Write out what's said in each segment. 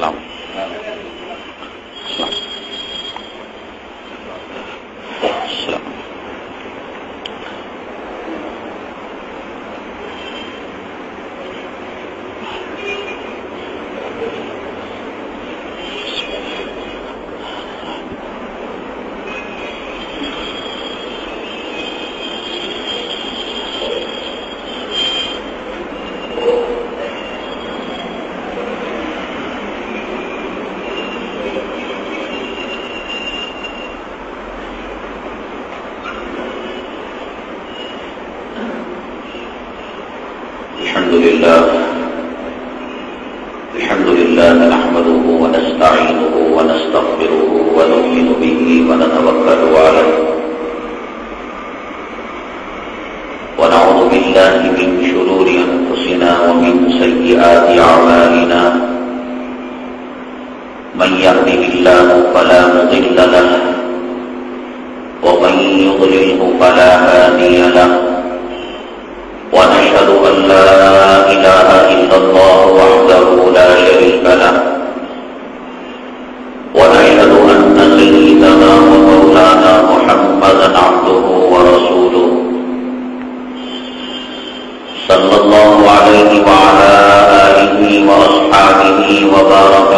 السلام السلام الحمد لله نحمده ونستعينه ونستغفره ونؤمن به ونتوكل عليه ونعوذ بالله من شرور أنفسنا ومن سيئات أعمالنا من يهده الله فلا مضل له ومن يضلله فلا هادي له ونشهد أن لا إله إلا الله وحده لا شريك له ونشهد أن سيدنا ومولانا محمدا عبده ورسوله صلى الله عليه وعلى آله وأصحابه وبارك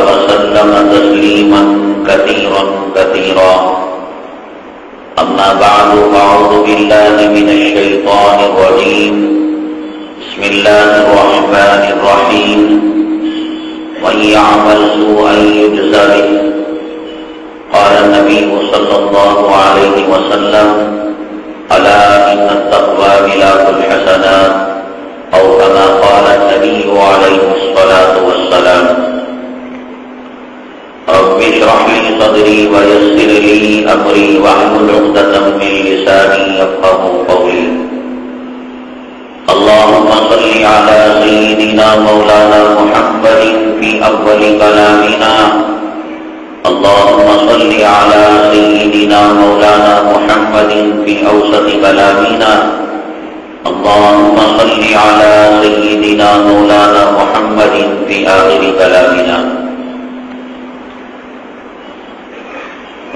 وسلم تسليما كثيرا كثيرا أما بعد فأعوذ بالله من الشيطان الرجيم بسم الله الرحمن الرحيم من يعمل سوءا يجز به قال النبي صلى الله عليه وسلم ألا إن التقوى ملاك الحسنات أو كما قال النبي عليه الصلاة والسلام رب اشرح لي صدري ويسر لي أمري واحلل عقدة من لساني يفقهوا قولي اللهم صل على سيدنا مولانا محمد في أول كلامنا اللهم صل على سيدنا مولانا محمد في أوسط كلامنا اللهم صل على سيدنا مولانا محمد في آخر كلامنا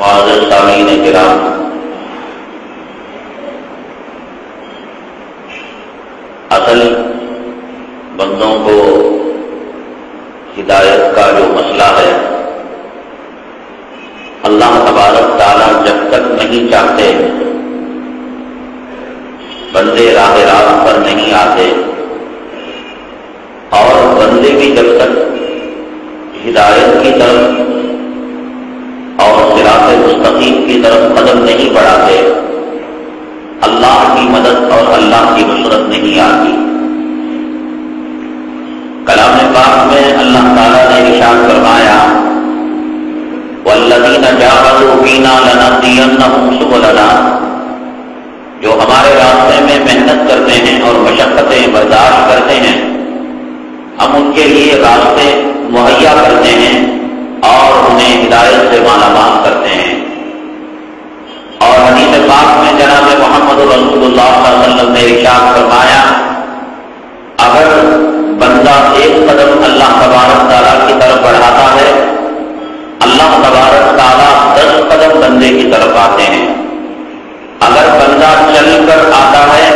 معزز سامعین کرام، اصل بندوں کو ہدایت کا جو مسئلہ ہے، اللہ تبارک تعالیٰ جب تک نہیں چاہتے بندے راہ راست پر نہیں آتے، اور بندے بھی جب تک ہدایت کی طرف اور صراط مستقیم کی طرف قدم نہیں بڑھاتے، اللہ کی مدد اور اللہ کی نصرت نہیں آتی۔ کلام پاک میں اللہ تعالیٰ نے ارشاد فرمایا وَالَّذِينَ جَاهَدُوا فِينَا لَنَهْدِيَنَّهُمْ سُبُلَنَا، جو ہمارے راستے میں محنت کرتے ہیں اور مشقتیں برداشت کرتے ہیں، ہم ان کے لیے راستے مہیا کرتے ہیں اور انہیں ہدایت سے مالا مال کرتے ہیں۔ اور حدیث پاک میں جناب محمد رسول اللہ صلی اللہ علیہ وسلم نے ارشاد فرمایا اگر بندہ ایک قدم اللہ تبارک تعالیٰ کی طرف بڑھاتا ہے، اللہ تبارک تعالیٰ 10 قدم بندے کی طرف آتے ہیں۔ اگر بندہ چل کر آتا ہے،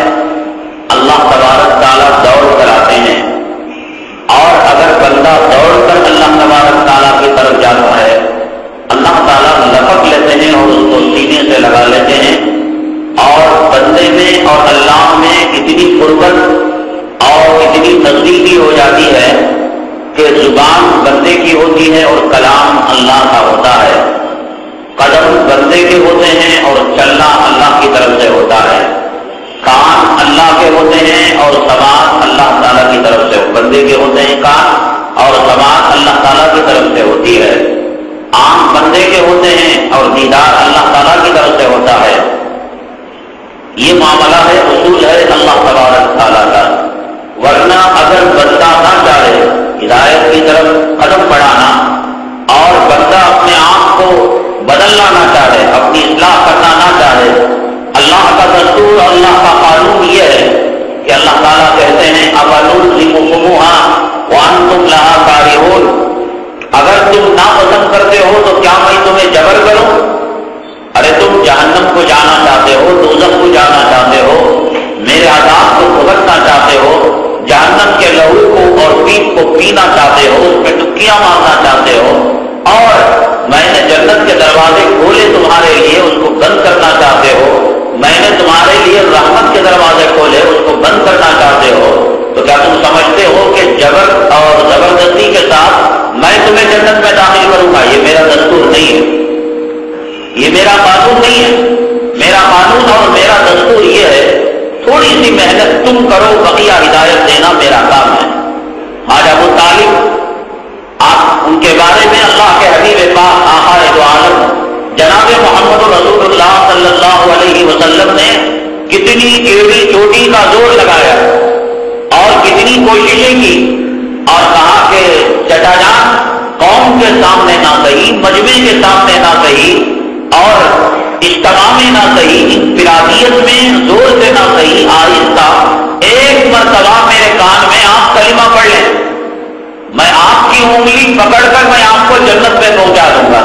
اللہ تبارک تعالیٰ دوڑ کر آتے ہیں، اور اگر بندہ دوڑ کر اللہ تبارک تعالیٰ کی طرف جاتا ہے، اللہ تعالیٰ لپک لیتے ہیں اور اس کو سینے سے لگا لیتے ہیں، اور بندے میں اور اللہ میں اتنی قربت اور اتنی نزدیکی ہو جاتی ہے کہ زبان بندے کی ہوتی ہے اور کلام اللہ کا ہوتا ہے، قدم بندے کے ہوتے ہیں اور چلنا اللہ کی طرف سے ہوتا ہے، کان اللہ کے ہوتے ہیں اور سماعت اللہ تعالیٰ کی طرف سے، بندے کے ہوتے ہیں کان اور سماعت اللہ تعالیٰ کی طرف سے ہوتی ہے، آنکھ بندے کے ہوتے ہیں اور دیدار اللہ تعالیٰ کی طرف سے ہوتا ہے۔ یہ معاملہ ہے، اصول ہے اللہ تبارک تعالیٰ کا۔ ورنہ اگر بندہ نہ چاہے ہدایت کی طرف قدم بڑھانا اور بندہ اپنے آپ کو بدلنا نہ چاہے، اپنی اصلاح کرنا نہ چاہے، اللہ کا دستور اور اللہ کا قانون یہ ہے کہ اللہ تعالیٰ کہتے ہیں افنلزمکموہا وانتم لہا کارہون، اگر تم ناپسند کرتے ہو تو کیا میں تمہیں جبر کروں؟ ارے تم جہنم کو جانا چاہتے ہو، دوزخ کو جانا چاہتے ہو، میرے عذاب کو بھگتنا چاہتے ہو، جہنم کے لہو کو اور پیپ کو پینا چاہتے ہو، اس پہ ڈبکیاں مارنا چاہتے ہو، اور میں نے جنت کے دروازے کھولے تمہارے لیے، اس کو بند کرنا چاہتے ہو، میں نے تمہارے لیے رحمت کے دروازے کھولے، اس کو بند کرنا چاہتے ہو، تو کیا تم سمجھتے ہو کہ جبر اور زبردستی کے ساتھ میں تمہیں جنت میں داخل کروں گا؟ یہ میرا دستور نہیں ہے، یہ میرا قانون نہیں ہے۔ میرا قانون اور میرا دستور یہ ہے، تھوڑی سی محنت تم کرو، بقیہ ہدایت دینا میرا کام ہے۔ حاج ابو طالب، آپ ان کے بارے میں اللہ کے حبیب پاک آقا دو عالم جناب محمد رسول اللہ صلی اللہ علیہ وسلم نے کتنی ایڑی چوٹی کا زور لگایا اور کتنی کوششیں کی، اور کہا کہ چچا جان قوم کے سامنے نہ صحیح، مجمع کے سامنے نہ صحیح، اور اجتماع میں نہ صحیح، انفرادیت میں زور سے نہ صحیح، آہستہ ایک مرتبہ میرے کان میں آپ کلمہ پڑھ لیں، میں آپ کی انگلی پکڑ کر میں آپ کو جنت میں پہنچا دوں گا۔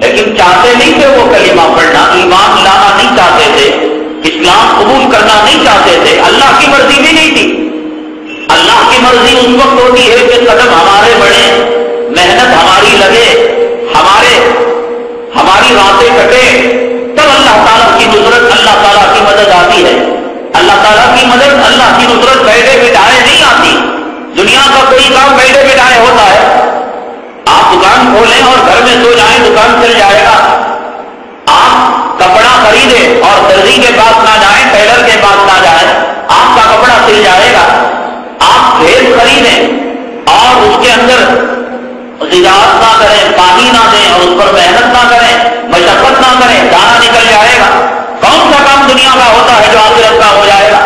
لیکن چاہتے نہیں تھے وہ کلمہ پڑھنا، ایمان لانا نہیں چاہتے تھے، اسلام قبول کرنا نہیں چاہتے تھے، اللہ کی مرضی بھی نہیں تھی۔ اللہ کی مرضی اس وقت ہوتی ہے کہ قدم ہمارے بڑھے، محنت ہماری لگے، ہماری راتیں کٹے، تب اللہ تعالیٰ کی نصرت، اللہ تعالیٰ کی مدد آتی ہے۔ اللہ تعالیٰ کی مدد، اللہ کی نصرت بیٹھے بٹھائے نہیں آتی۔ دنیا کا کوئی کام بیٹھے بٹھائے ہوتا ہے، آپ دکان کھولیں اور گھر میں سو جائیں، دکان چل جائے گا۔ آپ کپڑا خریدیں اور درزی کے پاس نہ جائیں، ٹیلر کے پاس نہ جائیں، آپ کا کپڑا سل جائے گا۔ آپ بھیس خریدیں اور اس کے اندر غذاء نہ کریں، پانی نہ دیں اور اس پر محنت نہ کریں، مشقت نہ کریں، دانا نکل جائے گا۔ کون سا کام دنیا کا ہوتا ہے جو آخرت کا ہو جائے گا؟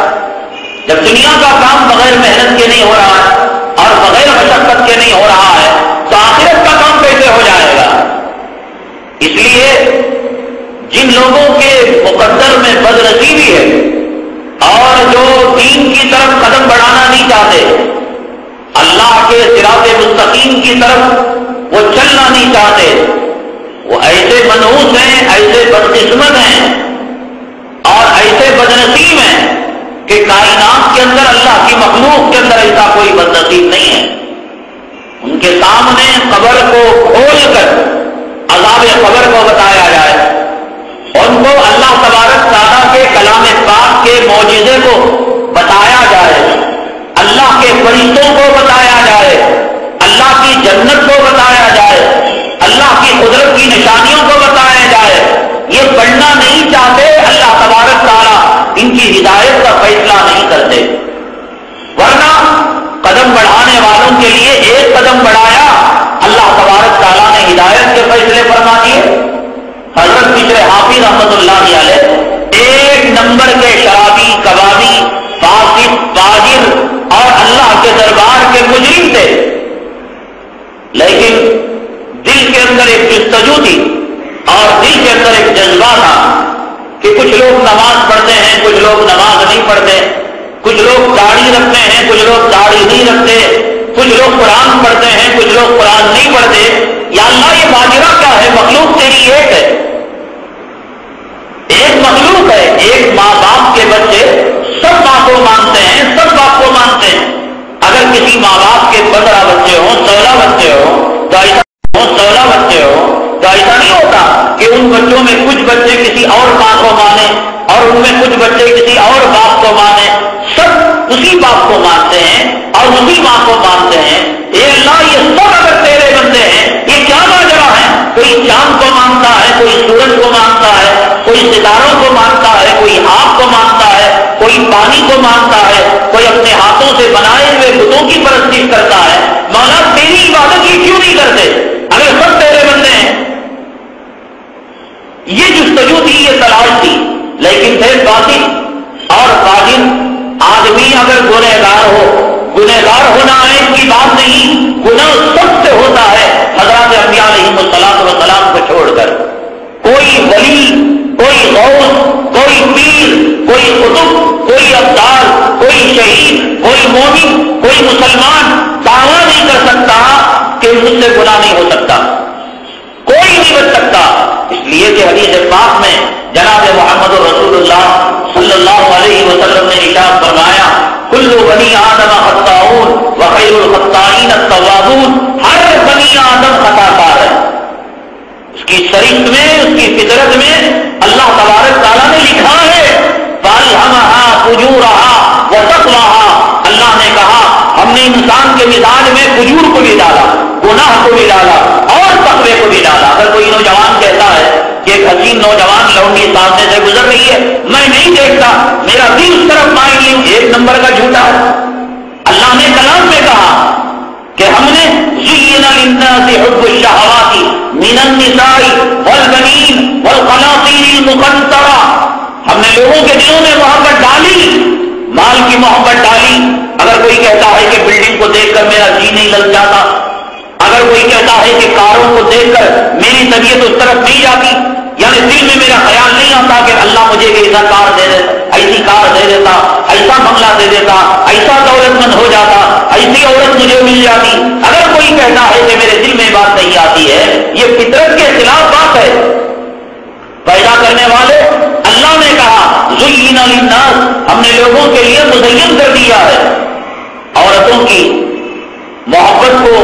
جب دنیا کا کام بغیر محنت کے نہیں ہو رہا ہے اور بغیر مشقت کے نہیں ہو رہا ہے تو آخرت کا کام کیسے ہو جائے گا؟ اس لیے جن لوگوں کے مقدر میں بدنصیبی ہے اور جو دین کی طرف قدم بڑھانا نہیں چاہتے، اللہ کے صراط مستقیم کی طرف وہ چلنا نہیں چاہتے، وہ ایسے منحوس ہیں، ایسے بدقسمت ہیں اور ایسے بدنصیب ہیں کہ کائنات کے اندر، اللہ کی مخلوق کے اندر ایسا کوئی بدنصیب نہیں ہے۔ ان کے سامنے قبر کو کھول کر عذاب قبر کو بتایا جائے، ان کو اللہ تبارک تعالیٰ کے کلام پاک کے معجزے کو بتایا جائے، اللہ کے فرشتوں کو بتایا جائے، اللہ کی جنت کو بتایا جائے، اللہ کی قدرت کی نشانیوں کو بتایا جائے، یہ پڑھنا نہیں چاہتے۔ اللہ تبارک تعالیٰ ان کی ہدایت کا فیصلہ نہیں کرتے، ورنہ قدم بڑھانے والوں کے لیے ایک قدم بڑھایا، اللہ تبارک تعالیٰ نے ہدایت کے فیصلے فرما دیے۔ حضرت بشر حافظ رحمۃ اللہ علیہ ایک نمبر کے شرابی، کبابی، فاسق، فاجر اور اللہ کے دربار کے مجرم تھے، لیکن دل کے اندر ایک جستجو تھی اور دل کے اندر ایک جذبہ تھا کہ کچھ لوگ نماز پڑھتے ہیں، کچھ لوگ نماز نہیں پڑھتے، کچھ لوگ داڑھی رکھتے ہیں، کچھ لوگ داڑھی نہیں رکھتے، کچھ لوگ قرآن پڑھتے ہیں، کچھ لوگ قرآن نہیں پڑھتے۔ یا اللہ یہ ماجرا کیا ہے؟ مخلوق تیری ایک ہے، ایک مخلوق ہے، ایک ماں باپ کے بچے سب ماں کو مانتے ہیں، سب باپ کو مانتے ہیں۔ اگر کسی ماں باپ کے 15 بچے ہوں، 16 بچے ہوں، تو ایسا نہیں ہوتا کہ ان بچوں میں کچھ بچے کسی اور ماں کو مانے اور ان میں کچھ بچے کسی اور باپ کو مانے، سب اسی باپ کو مانتے ہیں اور اسی ماں کو مانتے ہیں۔ اے اللہ، یہ سب اگر تیرے بندے ہیں، یہ کیا ماجرا ہے؟ کوئی چاند کو مانتا ہے، کوئی سورج کو مانتا ہے، کوئی ستاروں کو مانتا ہے، کوئی آگ کو مانتا ہے، کوئی پانی کو مانتا ہے، کوئی اپنے ہاتھوں سے بنائے ہوئے بتوں کی پرستش کرتا ہے۔ مولا تیری عبادت یہ کیوں نہیں کرتے اگر سب تیرے بندے ہیں؟ یہ جستجو تھی، یہ تلاش تھی، لیکن تھے باطل اور فاجر۔ آدمی اگر گنہگار ہو، گنہگار ہونا عیب کی بات نہیں، گناہ سب سے ہوتا ہے، حضرات انبیاء علیہم السلام کو چھوڑ کر۔ کوئی ولی، کوئی غوث، کوئی پیر، کوئی قطب، کوئی ابدال، کوئی شہید، کوئی مومن ہوئے گناہ نہیں ہو سکتا، کوئی نہیں بچ سکتا. اس لیے کہ حدیث پاک میں جناب محمد رسول اللہ صلی اللہ علیہ وسلم نے ارشاد فرمایا کل بنی آدم خطاؤون وخیر الخطائین التوابون. ہر بنی آدم خطا کار ہے. اس کی شریعت میں، اس کی فطرت میں اللہ تبارک تعالیٰ نے لکھا ہے فَأَلْهَمَهَا فُجُورَهَا وَتَقْوَاهَا. اللہ نے کہا ہم نے انسان کے مزاج میں فجور کو بھی ڈالا، گناہ کو بھی ڈالا اور تقوی کو بھی ڈالا. اگر کوئی نوجوان کہتا ہے کہ ایک حسین نوجوان لونڈی سامنے سے گزر رہی ہے، میں نہیں دیکھتا، میرا دل اس طرف مائل نہیں، ایک نمبر کا جھوٹا ہے. اللہ نے کلام میں کہا کہ ہم نے زُيِّنَ لِلنَّاسِ حُبُّ الشَّهَوَاتِ مِنَ النِّسَاءِ وَالْبَنِينَ وَالْقَنَاطِيرِ الْمُقَنطَرَةِ. ہم نے لوگوں کے دلوں میں محبت ڈالی، مال کی محبت ڈالی. اگر کوئی کہتا ہے کہ بلڈنگ کو دیکھ کر میرا جی نہیں لگ جاتا، اگر کوئی کہتا ہے کہ کاروں کو دیکھ کر میری طبیعت اس طرف نہیں جاتی، یعنی دل میں میرا خیال نہیں آتا کہ اللہ مجھے ایسا کار دے دیتا، ایسی کار دے دیتا، ایسا بنگلہ دے دیتا، ایسا دولت مند ہو جاتا، ایسی عورت مجھے مل جاتی. اگر کوئی کہتا ہے کہ میرے دل میں بات نہیں آتی ہے، یہ فطرت کے خلاف بات ہے. پیدا کرنے والے اللہ نے کہا زُيِّنَ لِلنَّاسِ، ہم نے لوگوں کے لیے مزین کر دیا ہے عورتوں کی محبت کو،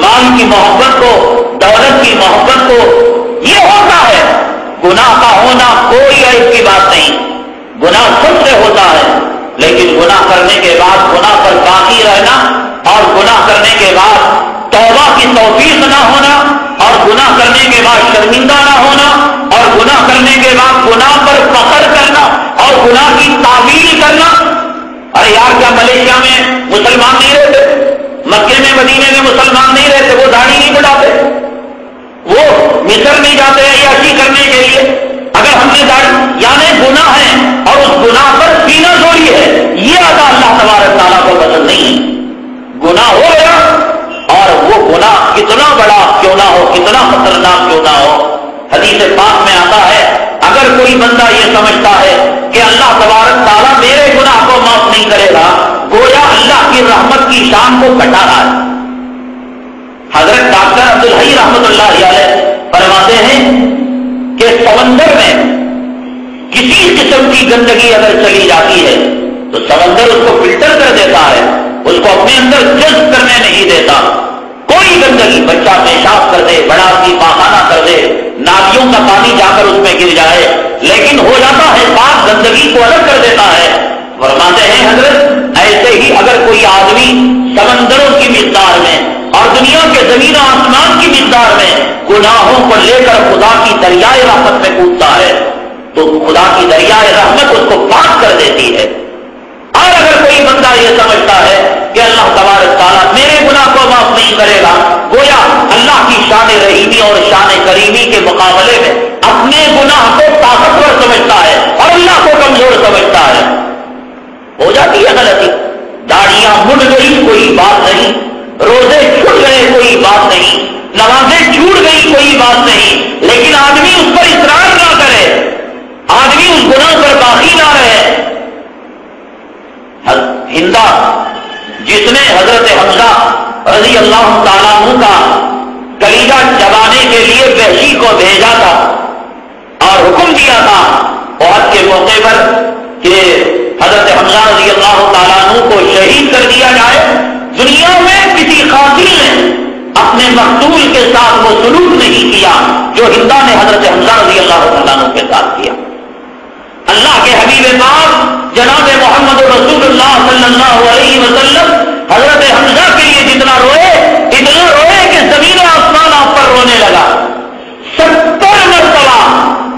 مال کی محبت کو، دولت کی محبت کو. یہ ہوتا ہے. گناہ کا ہونا کوئی عیب کی بات نہیں، گناہ سب سے ہوتا ہے، لیکن گناہ کرنے کے بعد گناہ پر باقی رہنا اور گناہ کرنے کے بعد توبہ کی توفیق نہ ہونا اور گناہ کرنے کے بعد شرمندہ نہ ہونا اور گناہ کرنے کے بعد گناہ پر فخر کرنا اور گناہ کی تعویل کرنا. ارے یار کیا ملیشیا میں مسلمان نہیں رہتے؟ مکے میں مدینے میں مسلمان نہیں رہتے؟ وہ داڑھی نہیں بڑھاتے؟ وہ مصر نہیں جاتے عیاشی کرنے کے لیے؟ اگر ہم نے داڑھی، یعنی گناہ ہے اور اس گناہ پر سینہ زوری ہے، یہ ادا اللہ تبارک تعالیٰ کو پسند نہیں. گناہ ہو گیا اور وہ گناہ کتنا بڑا کیوں نہ ہو، کتنا خطرناک کیوں نہ ہو. حدیث پاک میں آتا ہے اگر کوئی بندہ یہ سمجھتا ہے کہ اللہ تبارک تعالیٰ میرے گناہ کو معاف نہیں کرے گا، گویا اللہ کی رحمت کی شان کو کٹا رہا ہے. حضرت ڈاکٹر عبدالحی رحمۃ اللہ علیہ فرماتے ہیں کہ سمندر میں کسی قسم کی گندگی اگر چلی جاتی ہے تو سمندر اس کو فلٹر کر دیتا ہے، اس کو اپنے اندر جذب کرنے نہیں دیتا. کوئی گندگی، بچہ پیشاب کر دے، بڑا آدمی پاخانہ کر دے، نالیوں کا پانی جا کر اس میں گر جائے، لیکن ہو جاتا ہے پاک، گندگی کو الگ کر دیتا ہے. فرماتے ہیں حضرت ایسے ہی اگر کوئی آدمی سمندروں کی مقدار میں اور دنیا کے زمین و آسمان کی مقدار میں گناہوں کو لے کر خدا کی دریائے رحمت میں کودتا ہے تو خدا کی دریائے رحمت اس کو پاک کر دیتی ہے. اور اگر کوئی بندہ یہ سمجھتا ہے کہ اللہ تبارک تعالیٰ میرے گناہ کو معاف نہیں کرے گا، گویا اللہ کی شان رحیمی اور شان کریمی کے مقابلے میں اپنے گناہ کو طاقتور سمجھتا ہے اور اللہ کو کمزور سمجھتا ہے. ہو جاتی ہے غلطی. داڑیاں مڑ گئی کوئی بات نہیں، روزے چھوٹ گئے کوئی بات نہیں، نمازیں چھوٹ گئی کوئی بات نہیں، لیکن آدمی اس پر اصرار نہ کرے، آدمی اس گناہ پر باقی نہ رہے. ہندا جس نے حضرت حمزہ رضی اللہ تعالیٰ عنہ کا کلیجہ چبانے کے لیے وحشی کو بھیجا تھا اور حکم دیا تھا احد کے موقع پر کہ حضرت حمزہ رضی اللہ تعالیٰ عنہ کو شہید کر دیا جائے. دنیا میں کسی قاتل نے اپنے مقتول کے ساتھ وہ سلوک نہیں کیا جو ہندا نے حضرت حمزہ رضی اللہ تعالیٰ عنہ کے ساتھ کیا. اللہ کے حبیب پاک جناب محمد رسول اللہ صلی اللہ علیہ وسلم حضرت حمزہ کے لیے جتنا روئے کہ زمین و آسمان آپ پر رونے لگا. 70 مرتبہ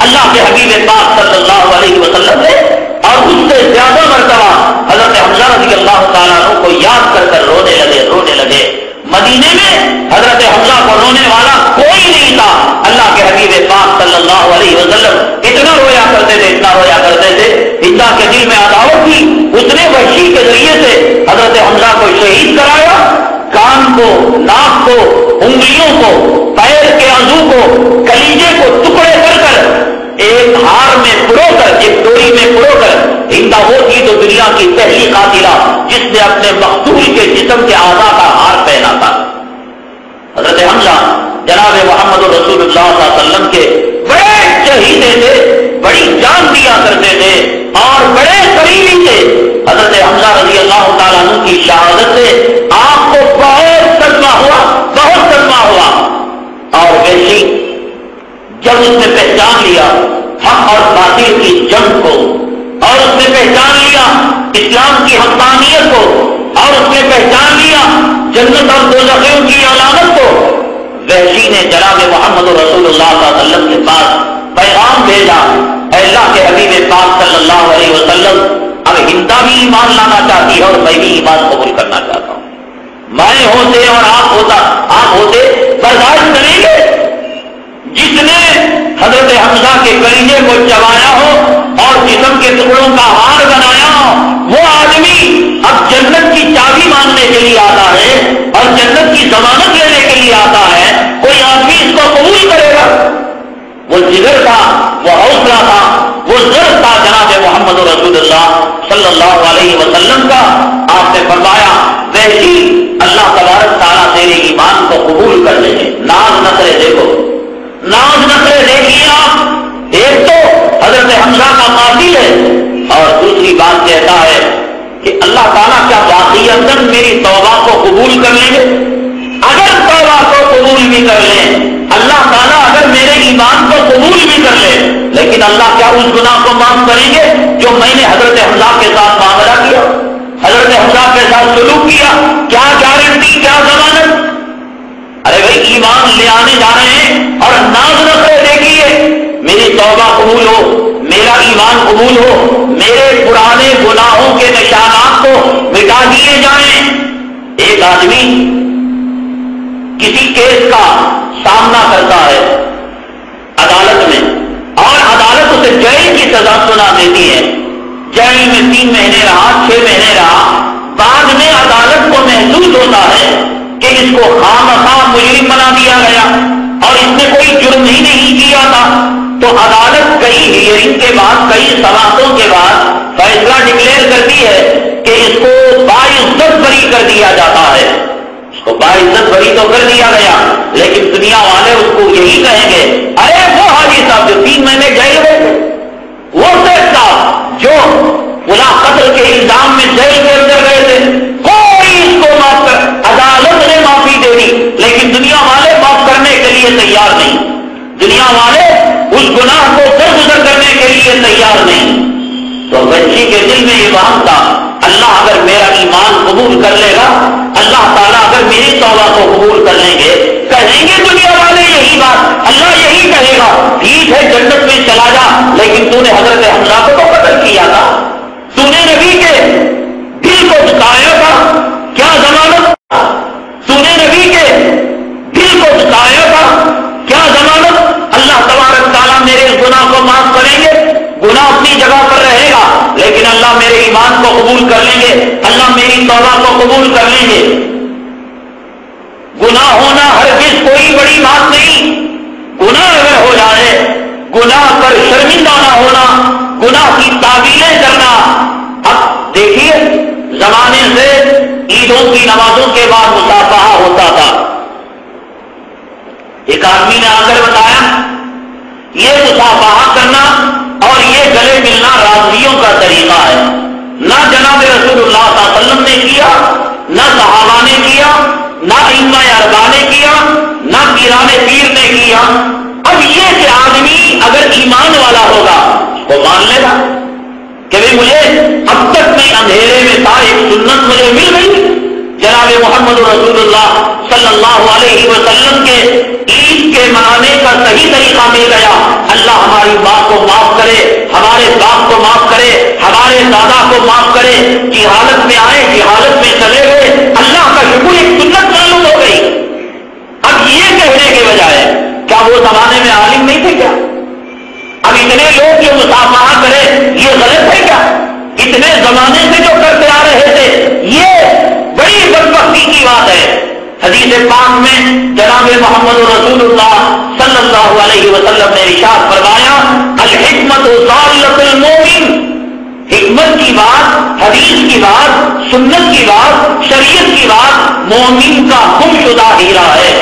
اللہ کے حبیب پاک صلی اللہ علیہ وسلم نے اور اس سے زیادہ مرتبہ حضرت حمزہ رضی اللہ تعالیٰ عنہ کو یاد کر کر رونے لگے. مدینے میں حضرت حمزہ کو رونے والا کوئی نہیں تھا. اللہ کے حبیب پاک صلی اللہ علیہ وسلم اتنا رویا کرتے تھے ہندا کے دل میں عداوت تھی. اس نے وحشی کے ذریعے سے حضرت حمزہ کو شہید کرایا. کان کو، ناک کو، انگلیوں کو، پیر کے عضو کو، کلیجے کو ٹکڑے کر کر ایک ہار میں پرو کر، ایک ڈوری میں پرو کر. ہندا وہ تھی تو دنیا کی پہلی قاتلہ جس نے اپنے مقتول کے جسم کے اعضاء کا ہار پہنا تھا. حضرت حمزہ جناب محمد رسول اللہ صلی اللہ علیہ وسلم کے بڑے چہیتے تھے، بڑی جان دیا کرتے تھے اور بڑے قریبی تھے۔ حضرت حمزہ رضی اللہ تعالیٰ عنہ کی شہادت سے آپ کو بہت صدمہ ہوا، بہت صدمہ ہوا، اور ویسی جب اس نے پہچان لیا حق اور باطل کی جنگ کو، اور اس نے پہچان لیا اسلام کی حقانیت کو، اور اس نے پہچان لیا جنت اور دوزخیوں کی علامت کو، وحشی نے جناب محمد رسول اللہ صلی اللہ علیہ وسلم کے پاس پیغام بھیجا، اے اللہ کے حبیب پاک صلی اللہ علیہ وسلم، اب ہندا بھی ایمان لانا چاہتی ہے اور میں بھی ایمان قبول کرنا چاہتا ہوں، میں ہوتے اور آپ ہوتے برداشت کریں گے؟ جس نے حضرت حمزہ کے کلیجے کو چبایا ہو اور جسم کے ٹکڑوں کا ہار بنایا ہو، وہ آدمی اب جنت کی چابی مانگنے کے لیے آتا ہے اور جنت کی ضمانت لینے کے لیے آتا ہے، کوئی آدمی اس کو قبول کرے گا؟ وہ جگر تھا، وہ حوصلہ تھا، وہ ضرور تھا جناب محمد رسول اللہ صلی اللہ علیہ وسلم کا۔ آپ نے فرمایا ویسی اللہ تبارک تعالیٰ تیرے ایمان کو قبول کر لیں گے۔ ناز نخرے دیکھو، ناز نخرے دیکھیے آپ، ایک تو حضرت حمزہ کا قاتل ہے اور دوسری بات کہتا ہے کہ اللہ تعالیٰ کیا واقعتاً میری توبہ کو قبول کر لیں گے؟ اگر توبہ کو قبول بھی کر لیں، اللہ تعالیٰ اگر میرے ایمان کو قبول بھی کر لے، لیکن اللہ کیا اس گناہ کو معاف کریں گے جو میں نے حضرت حمزہ کے ساتھ معاملہ کیا، حضرت حمزہ کے ساتھ سلوک کیا؟ کیا گارنٹی، کیا ضمانت؟ ارے بھائی ایمان لے آنے جا رہے ہیں اور ناز نخرے دیکھیے، میری توبہ قبول ہو، میرا ایمان قبول ہو، میرے پرانے گناہوں کے نشانات کو مٹا دیے جائیں۔ ایک آدمی کسی کیس کا سامنا کرتا ہے عدالت میں اور عدالت اسے جیل کی سزا سنا دیتی ہے، جیل میں 3 مہینے رہا، 6 مہینے رہا، بعد میں عدالت کو محسوس ہوتا ہے کہ اس کو خامخواہ مجرم بنا دیا گیا اور اس نے کوئی جرم ہی نہیں کیا تھا، تو عدالت کئی ہیئرنگ کے بعد، کئی سماعتوں کے بعد فیصلہ ڈکلیئر کرتی ہے کہ اس کو باعزت بری کر دیا جاتا ہے۔ اس کو باعزت بری تو کر دیا گیا، لیکن دنیا والے اس کو یہی کہیں گے، ارے وہ حاجی صاحب جو 3 مہینے جیل میں تھے، وہ شیخ صاحب جو فلاں قتل کے الزام میں جیل کے اندر گئے تھے، کوئی اس کو معاف کر، عدالت نے معافی دے دی لیکن دنیا والے معاف کرنے کے لیے تیار نہیں، دنیا والے اس گناہ کو درگزر کرنے کے لیے تیار نہیں۔ تو بچی کے دل میں یہ بات تھا، اللہ اگر میرا ایمان قبول کر لے گا، اللہ تعالیٰ اگر میری توبہ کو قبول کر لیں گے، کہیں گے دنیا والے یہی بات، اللہ یہی کہے گا ٹھیک ہے جنت میں چلا جا، لیکن تو نے حضرت حمزہ کو تو قتل کیا تھا، تو نے نبی کے دل کو جھکایا تھا، کیا ضمانت؟ تو نے نبی کے دل کو جھکایا تھا، کیا ضمانت؟ اللہ تبارک تعالیٰ میرے اس گناہ کو معاف کریں گے؟ گناہ اپنی جگہ پر رہے گا لیکن اللہ میرے ایمان کو قبول کر لیں گے، اللہ میری توبہ کو قبول کر لیں گے۔ گناہ ہونا ہرگز کوئی بڑی بات نہیں، گناہ اگر ہو جائے، گناہ پر شرمندہ نہ ہونا، گناہ کی تعویلیں کرنا۔ اب دیکھیے زمانے سے عیدوں کی نمازوں کے بعد مصافحہ ہوتا تھا، ایک آدمی نے آ کر بتایا یہ مصافحہ کرنا اور یہ گلے ملنا راضیوں کا طریقہ ہے، نہ جناب رسول اللہ صلی اللہ علیہ وسلم نے کیا، نہ صحابہ نے کیا، نہ ائمہ اربعہ نے کیا، نہ پیران پیر نے کیا۔ اب یہ کہ آدمی اگر ایمان والا ہوگا اس کو مان لے گا کہ بھی مجھے اب تک میں اندھیرے میں تھا، ایک سنت مجھے مل گئی، جناب محمد رسول اللہ صلی اللہ علیہ وسلم کے عید کے منانے کا صحیح طریقہ مل گیا، اللہ ہماری ماں کو معاف کرے، ہمارے باپ کو معاف کرے، ہمارے دادا کو معاف کرے، جہالت میں آئے جہالت میں چلے گئے، اللہ کا شکر ایک سنت معلوم ہو گئی۔ اب یہ کہنے کے بجائے کیا وہ زمانے میں عالم نہیں تھے کیا؟ اب اتنے لوگ جو مصافحہ کرے یہ غلط ہے کیا؟ اتنے زمانے سے جو کرتے آ رہے تھے یہ بڑی بدبختی کی بات ہے۔ حدیث پاک میں جناب محمد رسول اللہ صلی اللہ علیہ وسلم نے ارشاد فرمایا الحکمت ضالۃ المومن، حکمت کی بات، حدیث کی بات، سنت کی بات، شریعت کی بات مومن کا گم شدہ ہیرا ہے۔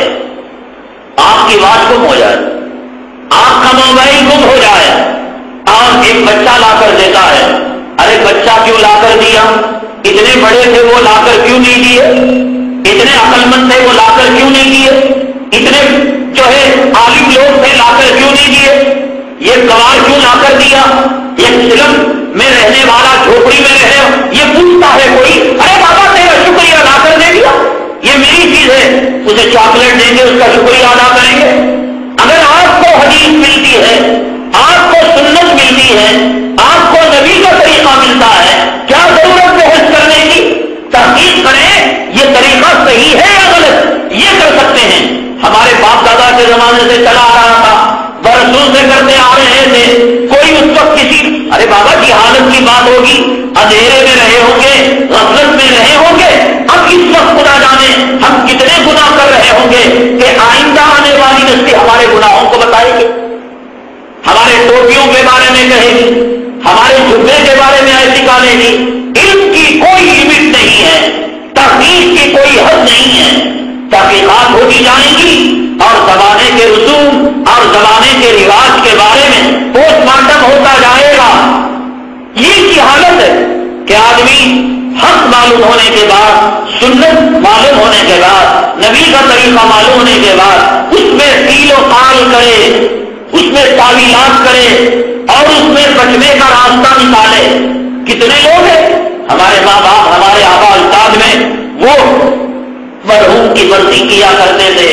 آپ کی آواز گم ہو جائے، آپ کا موبائل گم ہو جائے اور ایک بچہ لا کر دیتا ہے. ارے بچہ کیوں لا کر دیا؟ اتنے بڑے تھے وہ لا کر کیوں نہیں دیے؟ اتنے عقل مند تھے وہ لا کر کیوں نہیں دیے؟ اتنے جو ہے عالم لوگ تھے لا کر کیوں نہیں دیے؟ یہ گوار کیوں لا کر دیا؟ یہ سلم میں رہنے والا جھوپڑی میں رہے یہ پوچھتا ہے کوئی، ارے بابا تیرا شکریہ لا کر دے دیا، یہ میری چیز ہے، اسے چاکلیٹ دیں گے، اس کا شکریہ ادا کریں گے. اگر آپ کو حدیث ملتی ہے، آپ کو سنت ملتی ہے، آپ کو نبی کا طریقہ ملتا ہے، کیا ضرورت بحث کرنے کی؟ تحقیق کریں یہ طریقہ صحیح ہے یا غلط، یہ کر سکتے ہیں. ہمارے باپ دادا کے زمانے سے چلا آ رہا تھا، برسوں سے کرتے آ رہے تھے. کوئی اس وقت کسی ارے بابا کی حالت کی بات ہوگی، اندھیرے میں رہے ہوں گے، غفلت میں رہے ہوں گے. اب اس وقت خدا جانے ہم کتنے گناہ کر رہے ہوں گے کہ آئندہ آنے والی نسل ہمارے گناہوں کو بتائے گی، ہمارے ٹوپیوں کے بارے میں کہے گی، ہمارے جھبے کے بارے میں ایسی گالے گی. علم کی کوئی لمٹ نہیں ہے، تحقیق کی کوئی حد نہیں ہے. تحقیقات ہوتی جائیں گی اور زمانے کے رسوم اور زمانے کے رواج کے بارے میں پوسٹ مارٹم ہوتا جائے گا. یہ کی حالت ہے کہ آدمی حق معلوم ہونے کے بعد، سنت معلوم ہونے کے بعد، نبی کا طریقہ معلوم ہونے کے بعد اس میں تیل و تال کرے، اس میں تعویلات کرے اور اس میں بچنے کا راستہ نکالے. کتنے لوگ ہیں ہمارے ماں باپ، ہمارے آبا اجداد میں وہ مرحوم کی برسی کیا کرتے تھے،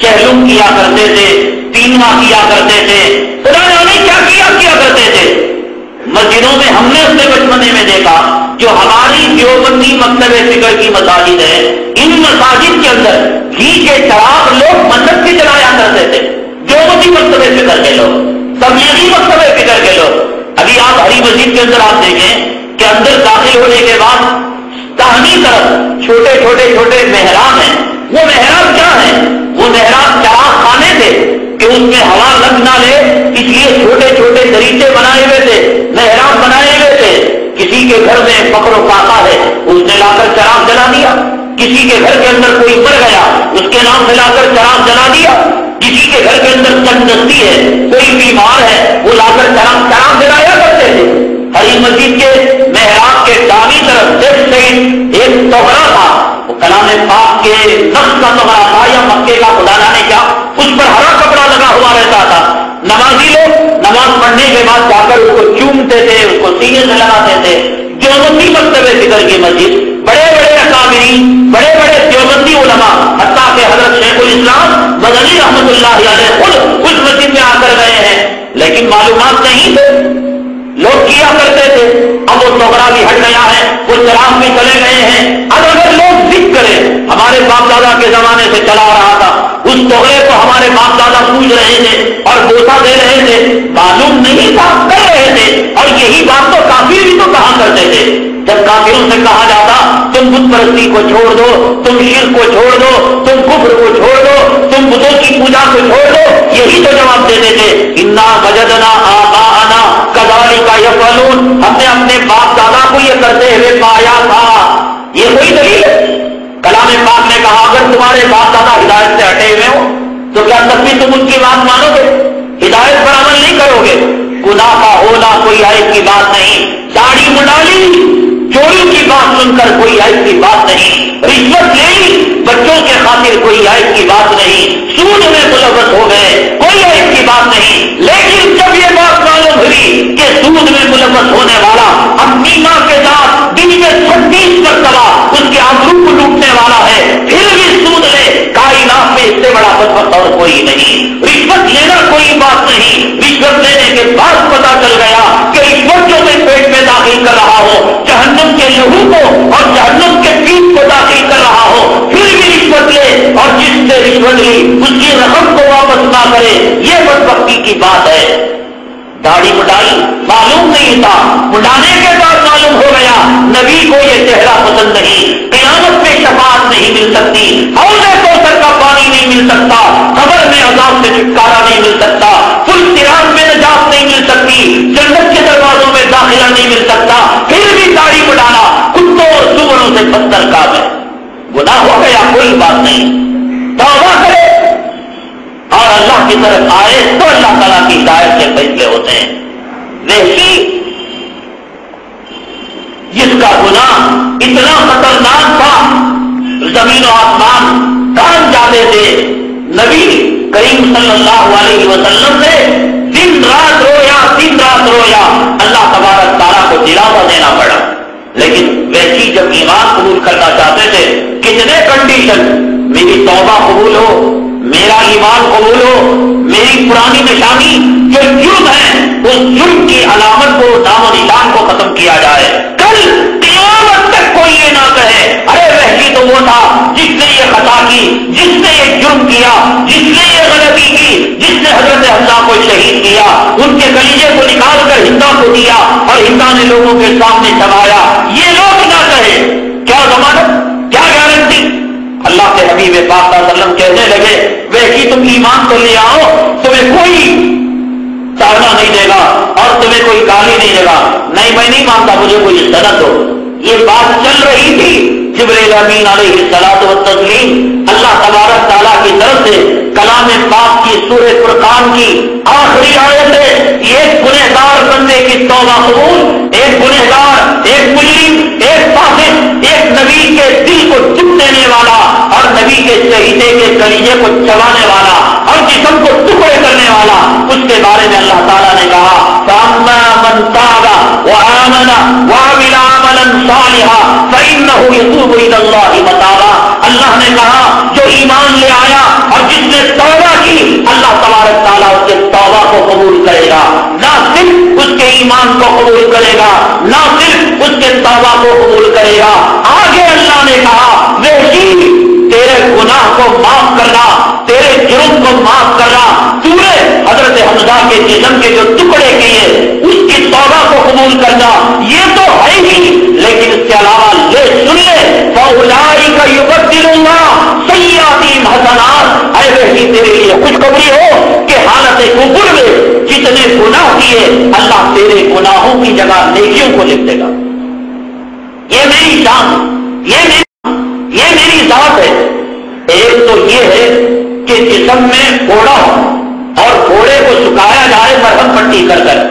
چہلم کیا کرتے تھے، تینوا کیا کرتے تھے، خدا جانے کیا کیا کرتے تھے. مسجدوں میں ہم نے اپنے بچپنے میں دیکھا جو ہماری دیوبندی مکتب فکر کی مساجد ہے، ان مساجد کے اندر گھی کے چراغ لوگ منت کے جلایا کرتے تھے. دیوبندی مکتب فکر کے لوگ، تبلیغی مکتب فکر کے لوگ. ابھی آپ ہری مسجد کے اندر آپ دیکھیں کہ اندر داخل ہونے کے بعد داہنی طرف چھوٹے چھوٹے چھوٹے محراب ہیں. وہ محراب کیا ہے؟ وہ محراب چراغ خانے تھے کہ اس میں ہوا لگ نہ لے، اس لیے چھوٹے چھوٹے دریچے بنائے ہوئے تھے، محراب بنائے ہوئے تھے. کسی کے گھر میں فقر و فاقہ ہے، اس نے لا کر چراغ جلا دیا. کسی کے گھر کے اندر کوئی مر گیا، اس کے نام سے لا کر چراغ جلا دیا. کسی کے گھر کے اندر تندرستی ہے، کوئی بیمار ہے، وہ لا کر چراغ جلایا کرتے تھے. ہری مسجد کے محراب کے دامی طرف لیفٹ سائڈ ایک توہرا تھا، وہ کلام پاک کے نقش کا توہرا تھا یا مکے کا خدا جانے کیا، اس پر ہرا کپڑا لگا ہوا رہتا تھا. نمازی لوگ نماز پڑھنے کے بعد جا کر اس کو چومتے تھے، اس کو سینے سے لگاتے تھے. دیوبندی مکتب فکر کی مسجد، بڑے بڑے اکابرین، بڑے بڑے دیوبندی علماء، حتیٰ کہ حضرت شیخ الاسلام مدنی رحمت اللہ علیہ خود اس مسجد میں آ کر گئے ہیں، لیکن معلومات نہیں تھے، لوگ کیا کرتے تھے. اب وہ توغرا بھی ہٹ گیا ہے، وہ چراغ بھی چلے گئے ہیں. اب اگر لوگ ذکر کریں، ہمارے باپ دادا کے زمانے سے چلا آ رہا تھا، اس توغرے کو ہمارے باپ دادا پوج رہے تھے اور بوسا دے رہے تھے، معلوم نہیں تھا کر رہے تھے. اور یہی بات تو کافر بھی تو کہا کرتے تھے. جب کافروں سے کہا جاتا تم بت پرستی کو چھوڑ دو، تم شرک کو چھوڑ دو، تم کفر کو چھوڑ دو، تم بتوں کی پوجا کو چھوڑ دو، یہی تو جواب دیتے تھے، انا وجدنا آباءنا کذالک یفعلون، ہم نے اپنے باپ دادا کو یہ کرتے ہوئے پایا تھا. یہ کوئی دلیل ہے؟ کلام پاک نے کہا اگر تمہارے باپ دادا ہدایت سے ہٹے ہوئے ہو تو کیا تب بھی تم ان کی بات مانو گے؟ ہدایت پر عمل نہیں کرو گے؟ گناہ کا ہونا کوئی عیب کی بات نہیں، داڑھی منڈا لی، چوری کی بات سن کر کوئی عیب کی بات نہیں، رشوت لے لی بچوں کے خاطر کوئی عیب کی بات نہیں، سود میں ملوث ہو گئے کوئی عیب کی بات نہیں. لیکن جب یہ بات معلوم ہوئی کہ سود میں ملوث ہونے والا اپنی ماں کے ساتھ دن میں 36 مرتبہ اس کے آبرو کو لوٹنے والا ہے، پھر بھی سود لے، کائنات میں اس سے بڑا بدبخت اور کوئی نہیں. رشوت لینا کوئی بات نہیں، رشوت لینے کے بعد پتا چل گیا کہ رشوت جو میں پیٹ میں داخل کر رہا ہوں، جہنم کے لہو کو اور جہنم کے پیٹ کو داخل کر رہا ہوں، پھر بھی رشوت لے اور جس سے رشوت لی اس کی رقم کو واپس نہ کرے، یہ بدبختی کی بات ہے. داڑھی مڈائی معلوم نہیں تھا، مڈانے کے بعد معلوم ہو گیا نبی کو یہ چہرہ پسند نہیں، قیامت میں شفاعت نہیں مل سکتی، حوض کوثر کا پانی نہیں مل سکتا، قبر میں عذاب سے چھٹکارا نہیں مل سکتا، پل صراط میں نجات نہیں مل سکتی، جنت کے دروازوں میں داخلہ نہیں مل سکتا. پھر بھی داڑھی مڈانا کتوں اور سوروں سے بدتر کام ہے. گناہ ہو گیا کوئی بات نہیں، توبہ کرے طرف آئے تو اللہ تعالیٰ کی ہدایت کے فیصلے ہوتے ہیں۔ وحشی جس کا گناہ اتنا خطرناک تھا زمین و آسمان کان جاتے تھے، نبی کریم صلی اللہ علیہ وسلم نے دن رات رویا، اللہ تبارک تعالیٰ کو دلاوا دینا پڑا۔ لیکن ویسی جب ایمان قبول کرنا چاہتے تھے، کتنے کنڈیشن، میری توبہ قبول ہو، میرا ایمان قبول ہو، میری پرانی نشانی جو جرم ہے اس جرم کی علامت کو، نام و نشان کو ختم کیا جائے۔ کل قیامت تک کوئی یہ نہ کہے ارے وحشی تو وہ تھا جس نے یہ خطا کی، جس نے یہ جرم کیا، جس نے یہ غلطی کی، جس نے حضرت حمزہ کو شہید کیا، ان کے کلیجے کو نکال کر ہندا کو دیا اور ہندا نے لوگوں کے سامنے چبایا، یہ لوگ نہ کہے۔ کیا ضمانت، کیا گارنٹی؟ اللہ کے حبیب پاک صلی اللہ علیہ وسلم کہنے لگے وحشی تم ایمان تو لے آؤ، تمہیں کوئی تانا نہیں دے گا اور تمہیں کوئی گالی نہیں دے گا۔ نہیں میں نہیں مانتا، مجھے کوئی سند ہو۔ یہ بات چل رہی تھی، جبریل امین علیہ الصلوۃ والتسلیم اللہ تبارک تعالیٰ کی طرف سے کلام پاک کی سورہ فرقان کی آخری آیت ہے، ایک گنہگار بندے کی توبہ قبول، ایک گنہگار، ایک مجرم، ایک فاسق، ایک نبی کے دل کو چپ دینے والا اور نبی کے شہیدے کے کلیجے کو چبانے والا اور جسم کو ٹکڑے کرنے والا، اس کے بارے میں اللہ تعالیٰ نے کہا فَأَمَّا مَنْ تَابَ وَآمَنَ وَعَمِلَ عَمَلًا صَالِحًا فَإِنَّهُ يَتُوبُ إِلَى اللَّهِ مَتَابًا۔ اللہ نے کہا جو ایمان لے آیا اور جس نے توبہ کی، اللہ تبارک تعالیٰ اس کے توبہ کو قبول کرے گا، نہ صرف اس کے ایمان کو قبول کرے گا، نہ صرف اس کے توبہ کو قبول کرے گا۔ آگے اللہ نے کہا وحشی تیرے گناہ کو معاف کرنا، تیرے جرم کو معاف کرنا، تو نے حضرت حمزہ کے جسم کے جو ٹکڑے کیے اس کی توبہ کو قبول کرنا، یہ تو ہے ہی، لیکن اس کے علاوہ لے سن لے فَأُولَٰئِكَ يُبَدِّلُ اللَّهُ سَيِّئَاتِهِمْ حَسَنَاتٍ۔ اے وحشی تیرے لیے خوشخبری ہو کہ حالت کفر میں جتنے گناہ کیے اللہ تیرے گناہوں کی جگہ نیکیوں کو لکھ دے گا۔ یہ میری شان، یہ میری ذات ہے۔ ایک تو یہ ہے کہ جسم میں پھوڑا ہو اور پھوڑے کو سکھایا جائے مرہم پٹی کر کر،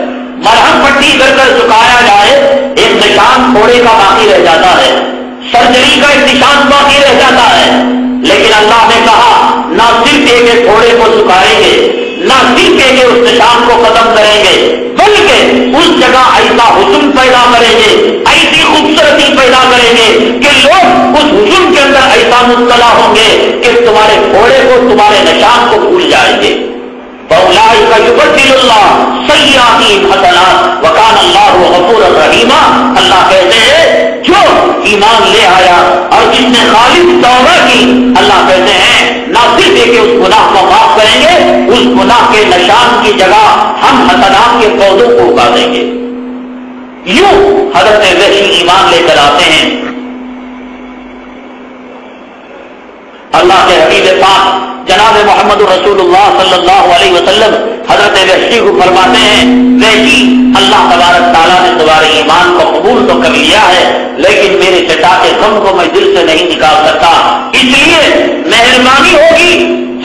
مرہم پٹی کر کر سکھایا جائے، ایک نشان پھوڑے کا باقی رہ جاتا ہے، سرجری کا ایک نشان باقی رہ جاتا ہے۔ لیکن اللہ نے کہا نہ صرف ایک پھوڑے کو سکھائیں گے، نہ صرف ایک اس نشان کو ختم کریں گے، بلکہ اس جگہ ایسا حسن پیدا کریں گے، ایسی خوبصورتی پیدا کریں گے کہ لوگ اس حسن کے اندر ایسا مبتلا ہوں گے کہ تمہارے پھوڑے کو، تمہارے نشان کو بھول جائیں گے۔ فَأُولَٰئِكَ يُبَدِّلُ اللَّهُ سَيِّئَاتِهِمْ حَسَنَاتٍ وَكَانَ اللَّهُ غَفُورًا رَحِيمًا۔ اللہ کہتے ہیں جو ایمان لے آیا اور جس نے خالص توبہ کی، اللہ کہتے ہیں نہ صرف کہ اس گناہ کو معاف کریں گے، اس گناہ کے نشان کی جگہ ہم حسنات کے پودوں کو اگا دیں گے۔ یوں حضرت وحشی ایمان لے کر آتے ہیں۔ اللہ کے حبیب پاک جناب محمد رسول اللہ صلی اللہ علیہ وسلم حضرت وحشی کو فرماتے ہیں وحشی اللہ تبارک تعالیٰ نے تمہارے ایمان کو قبول تو کر لیا ہے، لیکن میرے چٹاتے غم کو میں دل سے نہیں نکال سکتا، اس لیے مہربانی ہوگی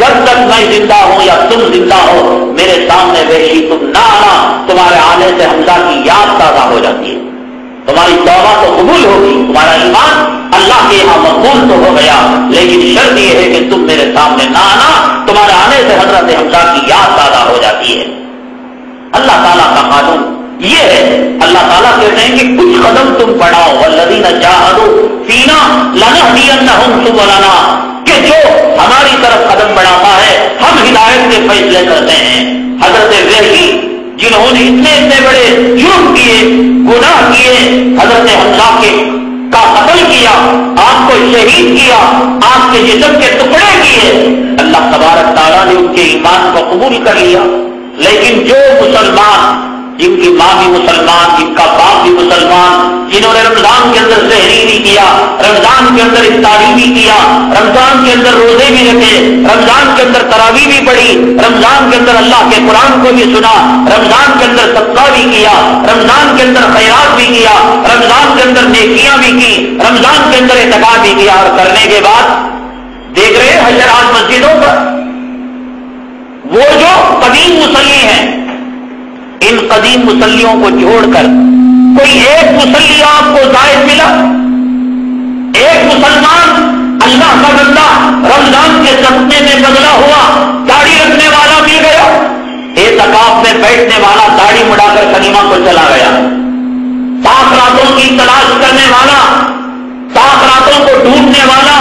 جب تک میں زندہ ہوں یا تم زندہ ہو میرے سامنے وحشی تم نہ آنا، تمہارے آنے سے حمزہ کی یاد تازہ ہو جاتی ہے، تمہاری توبہ تو قبول ہوگی، تمہارا ایمان اللہ کے یہاں مقبول تو ہو گیا، لیکن شرط یہ ہے کہ تم میرے سامنے نہ آنا، تمہارے آنے سے حضرت حمزہ کی یاد تازہ ہو جاتی ہے۔ اللہ تعالیٰ کا قانون یہ ہے، اللہ تعالیٰ کہتے ہیں کہ کچھ قدم تم بڑھاؤ والذین جاہدوا فینا لنہدینہم سبلنا، کہ جو ہماری طرف قدم بڑھاتا ہے ہم ہدایت کے فیصلے کرتے ہیں۔ حضرت وحشی جنہوں نے اتنے بڑے جرم کیے، گناہ کیے، حضرت حمزہ کا قتل کیا، آپ کو شہید کیا، آپ کے جسم کے ٹکڑے کیے، اللہ تبارک تعالیٰ نے ان کے ایمان کو قبول کر لیا۔ لیکن جو مسلمان جن کی ماں بھی مسلمان، جن کا باپ بھی مسلمان، جنہوں نے رمضان کے اندر سحری بھی کیا، رمضان کے اندر افطاری بھی کیا، رمضان کے اندر روزے بھی رکھے، رمضان کے اندر تراویح بھی پڑھی، رمضان کے اندر اللہ کے قرآن کو بھی سنا، رمضان کے اندر صدقہ بھی کیا، رمضان کے اندر خیرات بھی کیا، رمضان کے اندر نیکیاں بھی کی، رمضان کے اندر اعتکاف بھی کیا، اور کرنے کے بعد دیکھ رہے حشرات مسجدوں پر وہ جو قدیم مصلی ہیں، ان قدیم مصلیوں کو چھوڑ کر کوئی ایک مصلی آپ کو زائد ملا، ایک مسلمان اللہ کا بندہ رمضان کے سپنے میں بدلا ہوا داڑھی رکھنے والا مل گیا، اعتکاف میں بیٹھنے والا داڑھی مڑا کر سنیما کو چلا گیا، پاک راتوں کی تلاش کرنے والا، پاک راتوں کو ڈھونڈنے والا،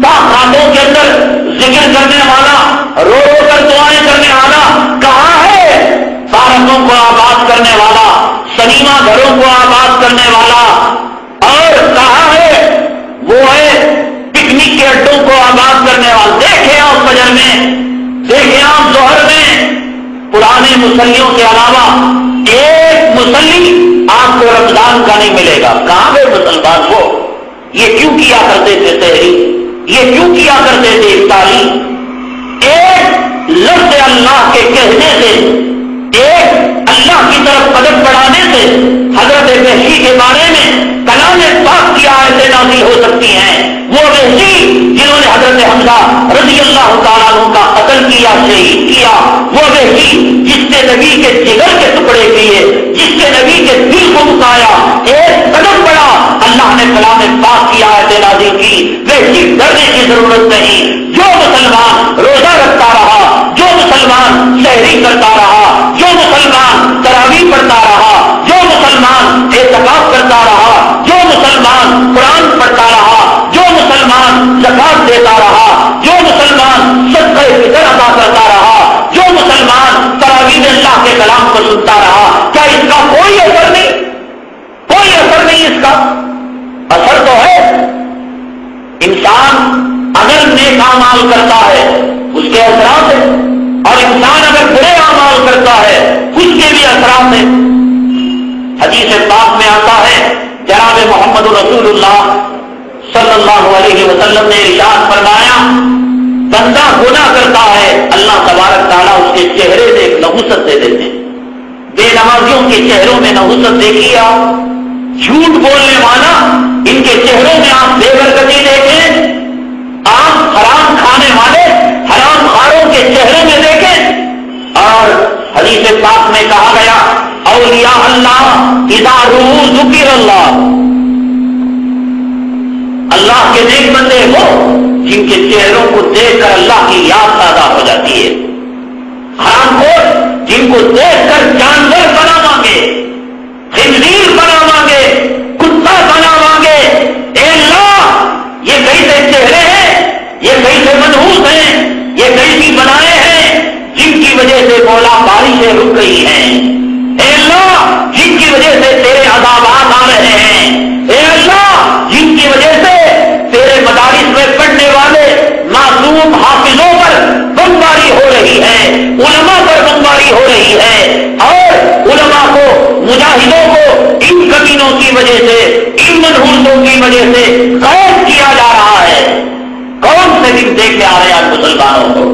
پاک راتوں کے اندر ذکر کرنے والا، رو رو کر دعائیں کرنے والا کہاں ہے؟ پارکوں کو آباد کرنے والا، سنیما گھروں کو آباد کرنے والا، اور کہاں ہے؟ وہ ہے پکنک کے اڈوں کو آباد کرنے والا۔ دیکھیں آپ فجر میں، دیکھیں آپ ظہر میں، پرانے مصلیوں کے علاوہ ایک مصلی آپ کو رمضان کا نہیں ملے گا۔ کہاں گئے مسلمان کو؟ یہ کیوں کیا کرتے تھے سحری؟ یہ کیوں کیا کرتے تھے افطاری؟ ایک لفظ اللہ کے کہنے سے، ایک اللہ کی طرف قدم بڑھانے سے حضرت وحشی کے بارے میں کلام پاک کی آیتیں نازل ہو سکتی ہیں۔ وہ وحشی جنہوں نے حضرت حمزہ رضی اللہ تعالیٰ عنہ کا قتل کیا، شہید کیا، وہ وحشی جس نے نبی کے جگر کے ٹکڑے کیے، جس نے نبی کے دل کو مکایا، ایک قدم بڑھا، اللہ نے کلام پاک کی آیتیں نازل کی۔ وحشی ڈرنے کی ضرورت نہیں۔ جو مسلمان روزہ رکھتا رہا، جو مسلمان سحری کرتا رہا، جو مسلمان تراویح پڑھتا رہا، جو مسلمان اعتکاف کرتا رہا، جو مسلمان قرآن پڑھتا رہا، جو مسلمان زکات دیتا رہا، جو مسلمان صدقہ فطر ادا کرتا رہا، جو مسلمان تراویح میں اللہ کے کلام کو سنتا رہا، کیا اس کا کوئی اثر نہیں؟ کوئی اثر نہیں اس کا؟ اثر تو ہے۔ انسان اگر نیک اعمال کرتا ہے اس کے اثرات ہیں، اور انسان اگر برے اعمال کرتا ہے اس کے بھی اثرات ہیں۔ حدیث پاک میں آتا ہے، جناب محمد رسول اللہ صلی اللہ علیہ وسلم نے ارشاد فرمایا، بندہ گناہ کرتا ہے، اللہ تبارک تعالیٰ اس کے چہرے سے ایک نحوست دے دیتے ہیں۔ بے نمازیوں کے چہروں میں نحوست دیکھیے آپ، جھوٹ بولنے والا ان کے چہروں میں آپ بے برکتی دیکھیں، آپ حرام کھانے والے حرام خاروں کے چہروں میں دیکھیں۔ اور حدیث پاک میں کہا گیا، اولیاء اللہ اذا رؤوا ذکر اللہ، اللہ کے نیک بندے وہ جن کے چہروں کو دیکھ کر اللہ کی یاد تازہ ہو جاتی ہے۔ حرام خور جن کو دیکھ کر جانور بنا مانگے، خنزیر بنا مانگے، کتا بنا مانگے، اے اللہ یہ کیسے چہرے ہیں، یہ کیسے منحوس ہیں، یہ کیسی بنائے ہیں جن کی وجہ سے مولا بارشیں رک گئی ہیں، اے اللہ جن کی وجہ سے تیرے عذابات آ رہے ہیں، اے اللہ جن کی وجہ سے تیرے مدارس میں پڑھنے والے معصوم حافظوں پر بمباری ہو رہی ہے، علماء پر بمباری ہو رہی ہے، اور علماء کو، مجاہدوں کو ان کمینوں کی وجہ سے، ان منحوسوں کی وجہ سے قید کیا جا رہا ہے۔ کون سے دن دیکھتے آ رہے ہیں آج مسلمانوں کو؟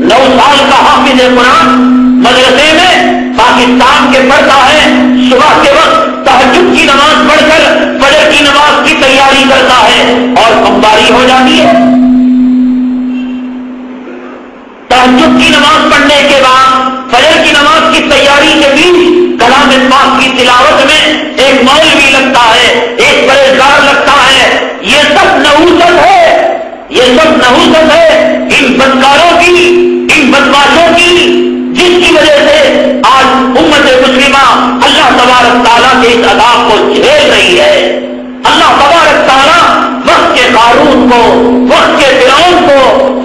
9 سال کا حافظ قرآن مدرسے میں پاکستان کے پڑھتا ہے، صبح کے وقت تہجد کی نماز پڑھ کر فجر کی نماز کی تیاری کرتا ہے اور بمباری ہو جاتی ہے۔ تہجد کی نماز پڑھنے کے بعد فجر کی نماز کی تیاری کے بیچ کلام پاک کی تلاوت میں ایک مولوی لگتا ہے، ایک پرہیزگار لگتا ہے۔ یہ سب نحوست ہے، یہ سب نحوست ہے ان بدکاروں کی، ان بدماشوں کی، جس کی وجہ سے آج امت مسلمہ اللہ تبارک تعالیٰ کے اس عذاب کو جھیل رہی ہے۔ اللہ تبارک تعالیٰ وقت کے قارون کو، وقت کے فرعون کو،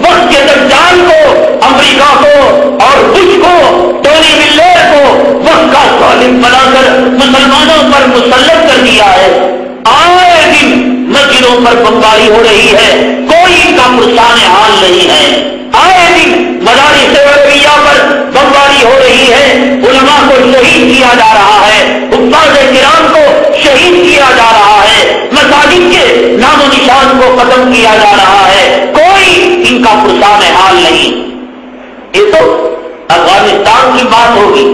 وقت کے دجال کو، امریکہ کو اور بش کو، ٹونی بلیر کو وقت کا ظالم بنا کر مسلمانوں پر مسلط کر دیا ہے۔ آئے دن مسجدوں پر بمباری ہو رہی ہے، کوئی ان کا پرسان حال نہیں ہے۔ آئے دن مدارس عربیہ پر بمباری ہو رہی ہے، علماء کو شہید کیا جا رہا ہے، حفاظ کرام کو شہید کیا جا رہا ہے، مساجد کے نام و نشان کو ختم کیا جا رہا ہے، کوئی ان کا پرسان حال نہیں۔ یہ تو افغانستان کی بات ہوگی،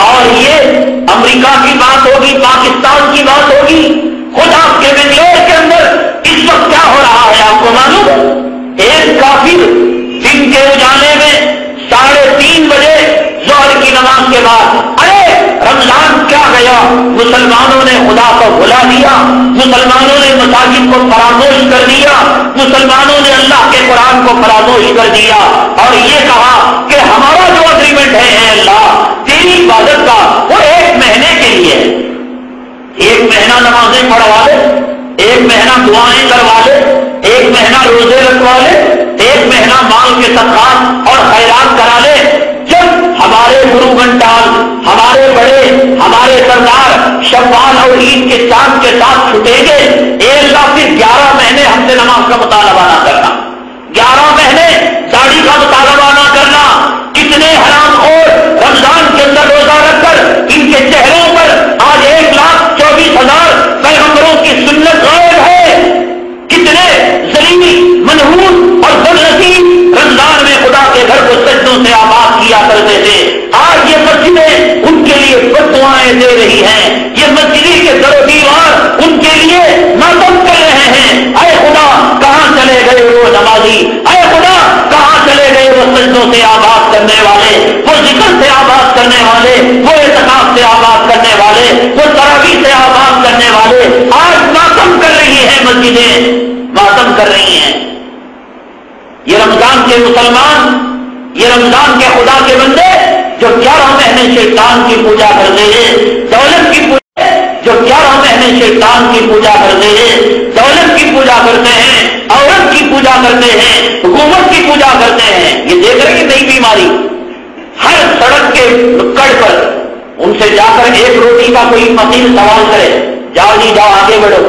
اور یہ امریکہ کی بات ہوگی، پاکستان کی بات ہوگی۔ خود آپ کے بنگلور کے اندر اس وقت کیا ہو رہا ہے آپ کو معلوم؟ ایک کافر دن کے اجالے میں بڑھا دیا، مسلمانوں نے مساجد کو فراموش کر دیا، مسلمانوں نے اللہ کے قرآن کو فراموش کر دیا اور یہ کہا کہ ہمارا جو اگریمنٹ ہے اے اللہ تیری عبادت کا وہ 1 مہینے کے لیے ہے، 1 مہینہ نمازیں پڑھوا لے، 1 مہینہ دعائیں کروا لے، 1 مہینہ روزے رکھوا لے، 1 مہینہ مال کے صدقات اور خیرات کرا لے۔ جب ہمارے گرو گھنٹال، ہمارے بڑے، ہمارے سردار شوال اور عید کے چاند کے ساتھ چھٹیں گے، اے اللہ پھر 11 مہینے ہم سے نماز کا مطالبہ نہ کرنا، 11 مہینے داڑھی کا مطالبہ نہ کرنا۔ کتنے حرام اور رمضان کے اندر روزہ رکھ کر ان کے چہروں پر آج 1,24,000 پیغمبروں کی سنت غائب ہے۔ کتنے ذلیل، منحوس اور بدنصیب رمضان میں خدا کے گھر کو سجدوں سے آباد کیا کرتے تھے، آج یہ مسجدیں ان کے لیے بد دعائیں دے رہی ہیں، یہ مسجد کے در و دیوار ان کے لیے ماتم کر رہے ہیں۔ اے خدا کہاں چلے گئے وہ نمازی، اے خدا کہاں چلے گئے وہ سجدوں سے آباد کرنے والے، وہ ذکر سے آباد کرنے والے، وہ اعتکاف سے آباد کرنے والے، وہ تراویح سے آباد کرنے والے۔ آج ماتم کر رہی ہیں مسجدیں، ماتم کر رہی ہیں۔ یہ رمضان کے مسلمان، یہ رمضان کے خدا کے بندے جو 11 مہینے شیطان کی پوجا کرتے ہیں، دولت کی پوجا، جو 11 مہینے شیطان کی پوجا کرتے ہیں، دولت کی پوجا کرتے ہیں، عورت کی پوجا کرتے ہیں، حکومت کی پوجا کرتے ہیں۔ یہ دیکھ رہے ہیں نئی بیماری ہر سڑک کے نکڑ پر، ان سے جا کر 1 روٹی کا کوئی فقیر سوال کرے، جاؤ جی جاؤ آگے بڑھو،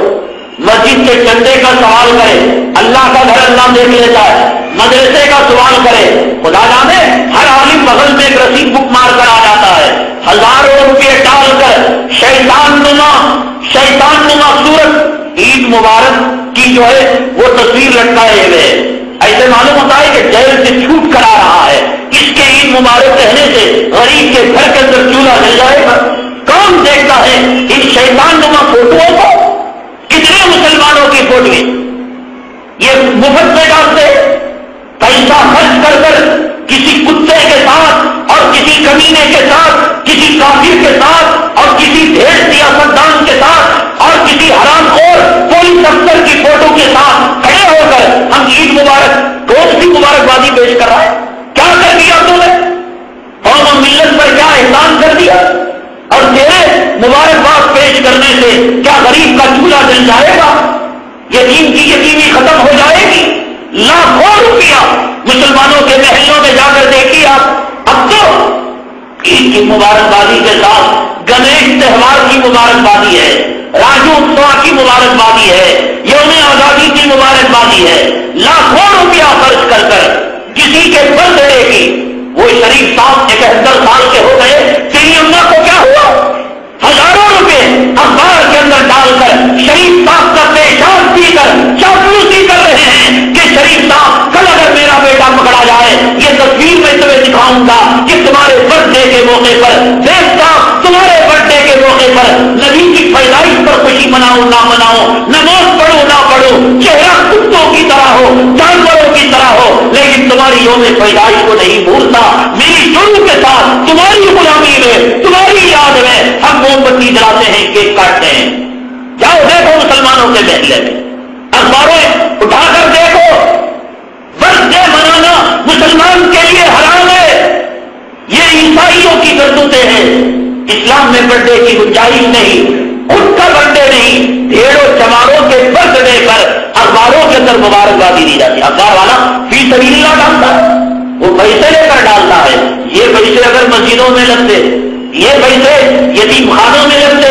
مسجد کے چندے کا سوال کرے، اللہ کا گھر اللہ دیکھ لیتا ہے، مدرسے کا سوال کرے، خدا جانے ہر عالم بغل میں ایک رسید بک مار کر آ جاتا ہے، ہزاروں روپے ڈال کر شیطان نما صورت عید مبارک کی جو ہے وہ تصویر لٹکائے ہوئے، ایسے معلوم ہوتا ہے کہ جیل سے چھوٹ کر آ رہا ہے، اس کے عید مبارک رہنے سے غریب کے گھر کے اندر چولہا جل جائے گا۔ کون دیکھتا ہے ان شیطان نما فوٹوؤں کو؟ کتنے مسلمانوں کی فوٹویں یہ مفت میں ڈالتے، پیسہ خرچ کر کسی کتے کے ساتھ اور کسی کمینے کے ساتھ، کسی کافر کے ساتھ اور کسی ڈھیر سیاستدان کے ساتھ اور کسی حرام خور پولیس افسر کی فوٹو کے ساتھ کھڑے ہو کر ہم عید مبارک کون سی مبارکبادی پیش کر رہا ہے؟ کیا کر دیا تم نے؟ قوم و ملت پر کیا احسان کر دیا؟ اور تیرے مبارکباد پیش کرنے سے کیا غریب کا چولہا جل جائے گا؟ یتیم کی یتیمی ختم ہو جائے گی؟ لاکھوں روپیہ مسلمانوں کے محلوں میں جا کر دیکھیے آپ، اب تو عید کی مبارکبادی کے ساتھ گنیش تہوار کی مبارکبادی ہے، راجو اتسوا کی مبارکبادی ہے، یوم آزادی کی مبارکبادی ہے، لاکھوں روپیہ خرچ کر کسی کے برتھ ڈے کی، وہ شریف صاحب 71 سال کے ہو گئے، تیری اماں کو کیا ہوا؟ ہزاروں روپے اخبار کے اندر ڈال کر شریف صاحب کا پیشاب پی کر چاپلوسی کر رہے ہیں کہ شریف صاحب کل اگر میرا بیٹا پکڑا جائے یہ تصویر میں تمہیں دکھاؤں گا کہ تمہارے برتھ ڈے کے موقع پر دیکھ صاحب تمہارے برتھ ڈے کے موقع پر نبی کی پیدائش پر خوشی مناؤ نہ مناؤ، نماز پڑھو نہ پڑھو، چہرہ کتوں کی طرح ہو، جانوروں کی طرح ہو، لیکن تمہاری یوم پیدائش کو نہیں بھولتا۔ میری شروع کے ساتھ تمہاری غلامی میں، تمہاری یاد میں ہم موم بتی جلاتے ہیں، کیک کاٹتے ہیں۔ جاؤ دیکھو مسلمانوں کے محلے میں، اخباریں اٹھا کر دیکھو، برتھ ڈے منانا مسلمان کے لیے حرام ہے، یہ عیسائیوں کی کرتوتیں ہیں۔ اسلام میں برتھ ڈے کی گنجائش نہیں، خود کا برتھ ڈے نہیں، بھیڑوں چماروں کے برتھ ڈے پر اخباروں کے اندر مبارکبادی دی جاتی ہے۔ اخبار والا فی سبیل اللہ ڈالتا ہے، وہ پیسے لے کر ڈالتا ہے، یہ پیسے اگر مسجدوں میں لگتے، یہ پیسے یتیم خانوں میں لگتے،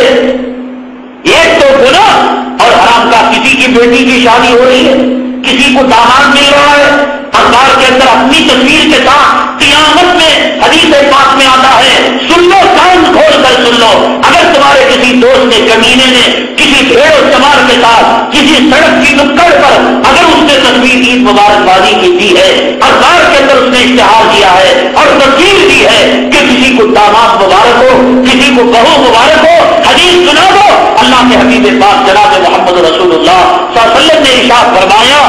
ایک تو گناہ اور حرام کا، کسی کی بیٹی کی شادی ہو رہی ہے، کسی کو داماد مل رہا ہے، اخبار کے اندر اپنی تصویر کے ساتھ قیامت میں حدیث پاک میں آتا ہے، سن لو کان کھول کر سن لو، اگر تمہارے کسی دوست نے کمینے نے کسی بھیڑ و چمار کے ساتھ کسی سڑک کی نکڑ پر اگر اس نے تصویر عید مبارکبادی کی دی ہے، اخبار کے اندر اس نے اشتہار دیا ہے اور تصویر دی ہے کہ کسی کو داماد مبارک ہو، کسی کو بہو مبارک ہو، حدیث سنا دو، اللہ کے حبیب پاک جناب محمد رسول اللہ صلی اللہ علیہ وسلم نے ارشاد فرمایا،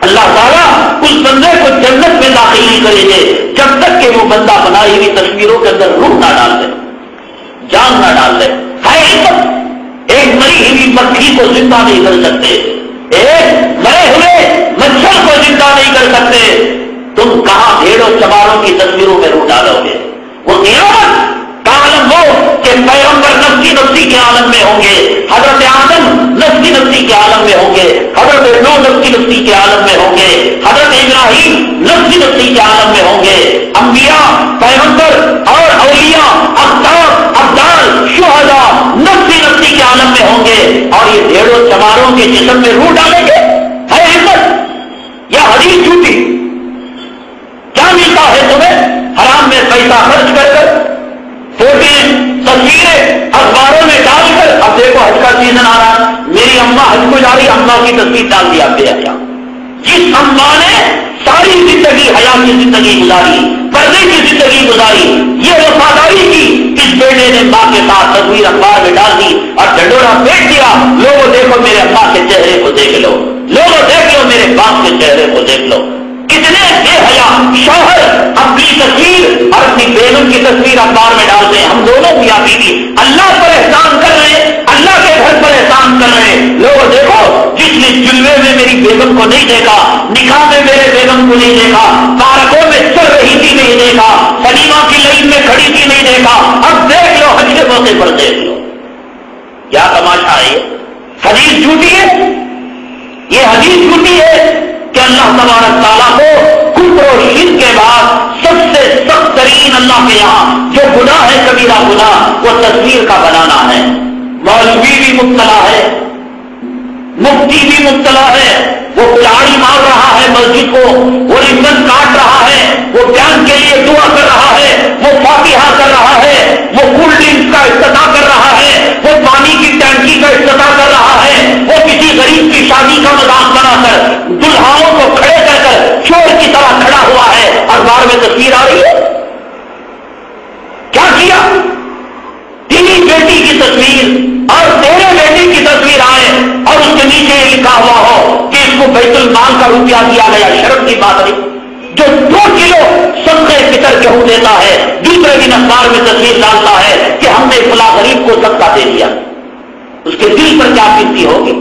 اللہ تعالیٰ اس بندے کو جنت میں داخل نہیں کریں گے جب تک کہ وہ بندہ بنائی ہوئی تصویروں کے اندر روح نہ ڈال دے، جان نہ ڈال دے۔ ہے عزت ہوئی مکھی کو زندہ نہیں کر سکتے، ایک مرے ہوئے مچھر کو زندہ نہیں کر سکتے، تم کہاں بھیڑوں چماروں کی تصویروں میں روح ڈالو گے؟ وہ قیامت کا عالم ہو کہ پیغمبر نفسی نفسی کے عالم میں ہوں گے، حضرت آدم نفسی نفسی کے عالم میں ہوں گے، حضرت نوح نفسی نفسی کے عالم میں ہوں گے، حضرت ابراہیم نفسی نفسی کے عالم میں ہوں گے، انبیاء پیغمبر اور اولیاء اقطاب ابدال شہداء نفسی نفسی کے عالم میں ہوں گے، اور یہ بھیڑوں چماروں کے جسم میں روح ڈالیں گے؟ ہے ہمت یا حدیث جھوٹی؟ کیا ملتا ہے تمہیں حرام میں پیسہ خرچ کر کر، فوٹیں تصویریں اخباروں میں ڈال کر؟ اب دیکھو حج کا سیزن آ رہا، میری اماں حج کو جا رہی، اماں کی تصویر ڈال دیا بے حیا۔ جس اماں نے ساری زندگی حیا کی زندگی گزاری، پردے کی زندگی گزاری، یہ وفاداری کی، اس بیٹے نے ماں کے ساتھ تصویر اخبار میں ڈال دی اور ڈنڈورا پھینک دیا، لوگوں دیکھو میرے اماں کے چہرے کو دیکھ لو، لوگوں دیکھ لو میرے باپ کے چہرے کو دیکھ لو۔ کتنے بے حیا شوہر اپنی تصویر اور اپنی بیگم کی تصویر اخبار میں ڈالتے ہیں، ہم دونوں بھی بیوی اللہ پر احسان کر رہے ہیں، اللہ کے گھر پر احسان کر رہے ہیں، لوگوں دیکھو جس نے جلوے میں میری بیگم کو نہیں دیکھا، نکاح میں میرے بیگم کو نہیں دیکھا، پارکوں میں چل رہی تھی نہیں دیکھا، سنیما کی لائن میں کھڑی تھی نہیں دیکھا، اب دیکھ لو حج کے موقع پر دیکھ لو، کیا تماشا ہے؟ حدیث جھوٹی ہے، یہ حدیث جھوٹی ہے کہ اللہ تبارک تعالیٰ کو کفر و شرک کے بعد سب سے سخت ترین اللہ کے یہاں جو گناہ ہے کبیرہ گناہ وہ تصویر کا بنانا ہے۔ مولوی بھی مبتلا ہے، مفتی بھی مبتلا ہے، وہ کلاڑی مار رہا ہے مسجد کو، وہ ربن کاٹ رہا ہے، وہ بیان کے لیے دعا کر رہا ہے، وہ فاتحہ کر رہا ہے، وہ کولڈ ڈرنک کا افتتاح کر رہا ہے، وہ پانی کی ٹینکی کا افتتاح کر رہا ہے، وہ کسی غریب کی شادی کا مذاق بنا کر دلہاؤں کو کھڑے کر چور کی طرح کھڑا ہوا ہے، اخبار میں تصویر آ رہی ہے۔ کیا کیا؟ تیری بیٹی کی تصویر اور تیرے بیٹی کی تصویر آئے اور اس کے نیچے لکھا ہوا ہو کہ اس کو بیت المال کا روپیہ دیا گیا، شرم کی بات نہیں۔ جو 2 کلو صدقے فطر گیہوں دیتا ہے دوسرے دن اخبار میں تصویر ڈالتا ہے کہ ہم نے فلاں غریب کو صدقہ دے دیا، اس کے دل پر کیا بیتتی ہوگی؟